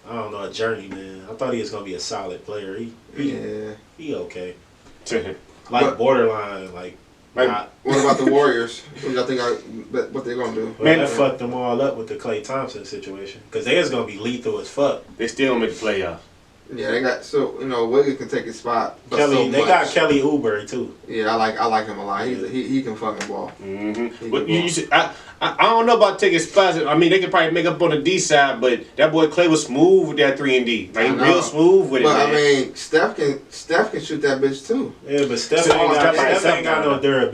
Speaker 6: I don't know, a journeyman. I thought he was gonna be a solid player. He okay. Like borderline, like. Not.
Speaker 1: What about the Warriors? What do y'all think? What they gonna do?
Speaker 6: Well, that fucked them all up with the Klay Thompson situation because they was gonna be lethal as fuck.
Speaker 2: They still don't make the playoffs.
Speaker 1: Yeah, they got Wiggins can take his spot. But
Speaker 6: They got Kelly Oubre too.
Speaker 1: Yeah, I like him a lot. He can fucking ball.
Speaker 2: Mm-hmm. But I don't know about taking spots. I mean, they could probably make up on the D side, but that boy Clay was smooth with that 3-and-D. Like real smooth with it.
Speaker 1: But
Speaker 2: man.
Speaker 1: I mean, Steph can shoot that bitch too.
Speaker 6: Yeah, but Steph ain't got no durability.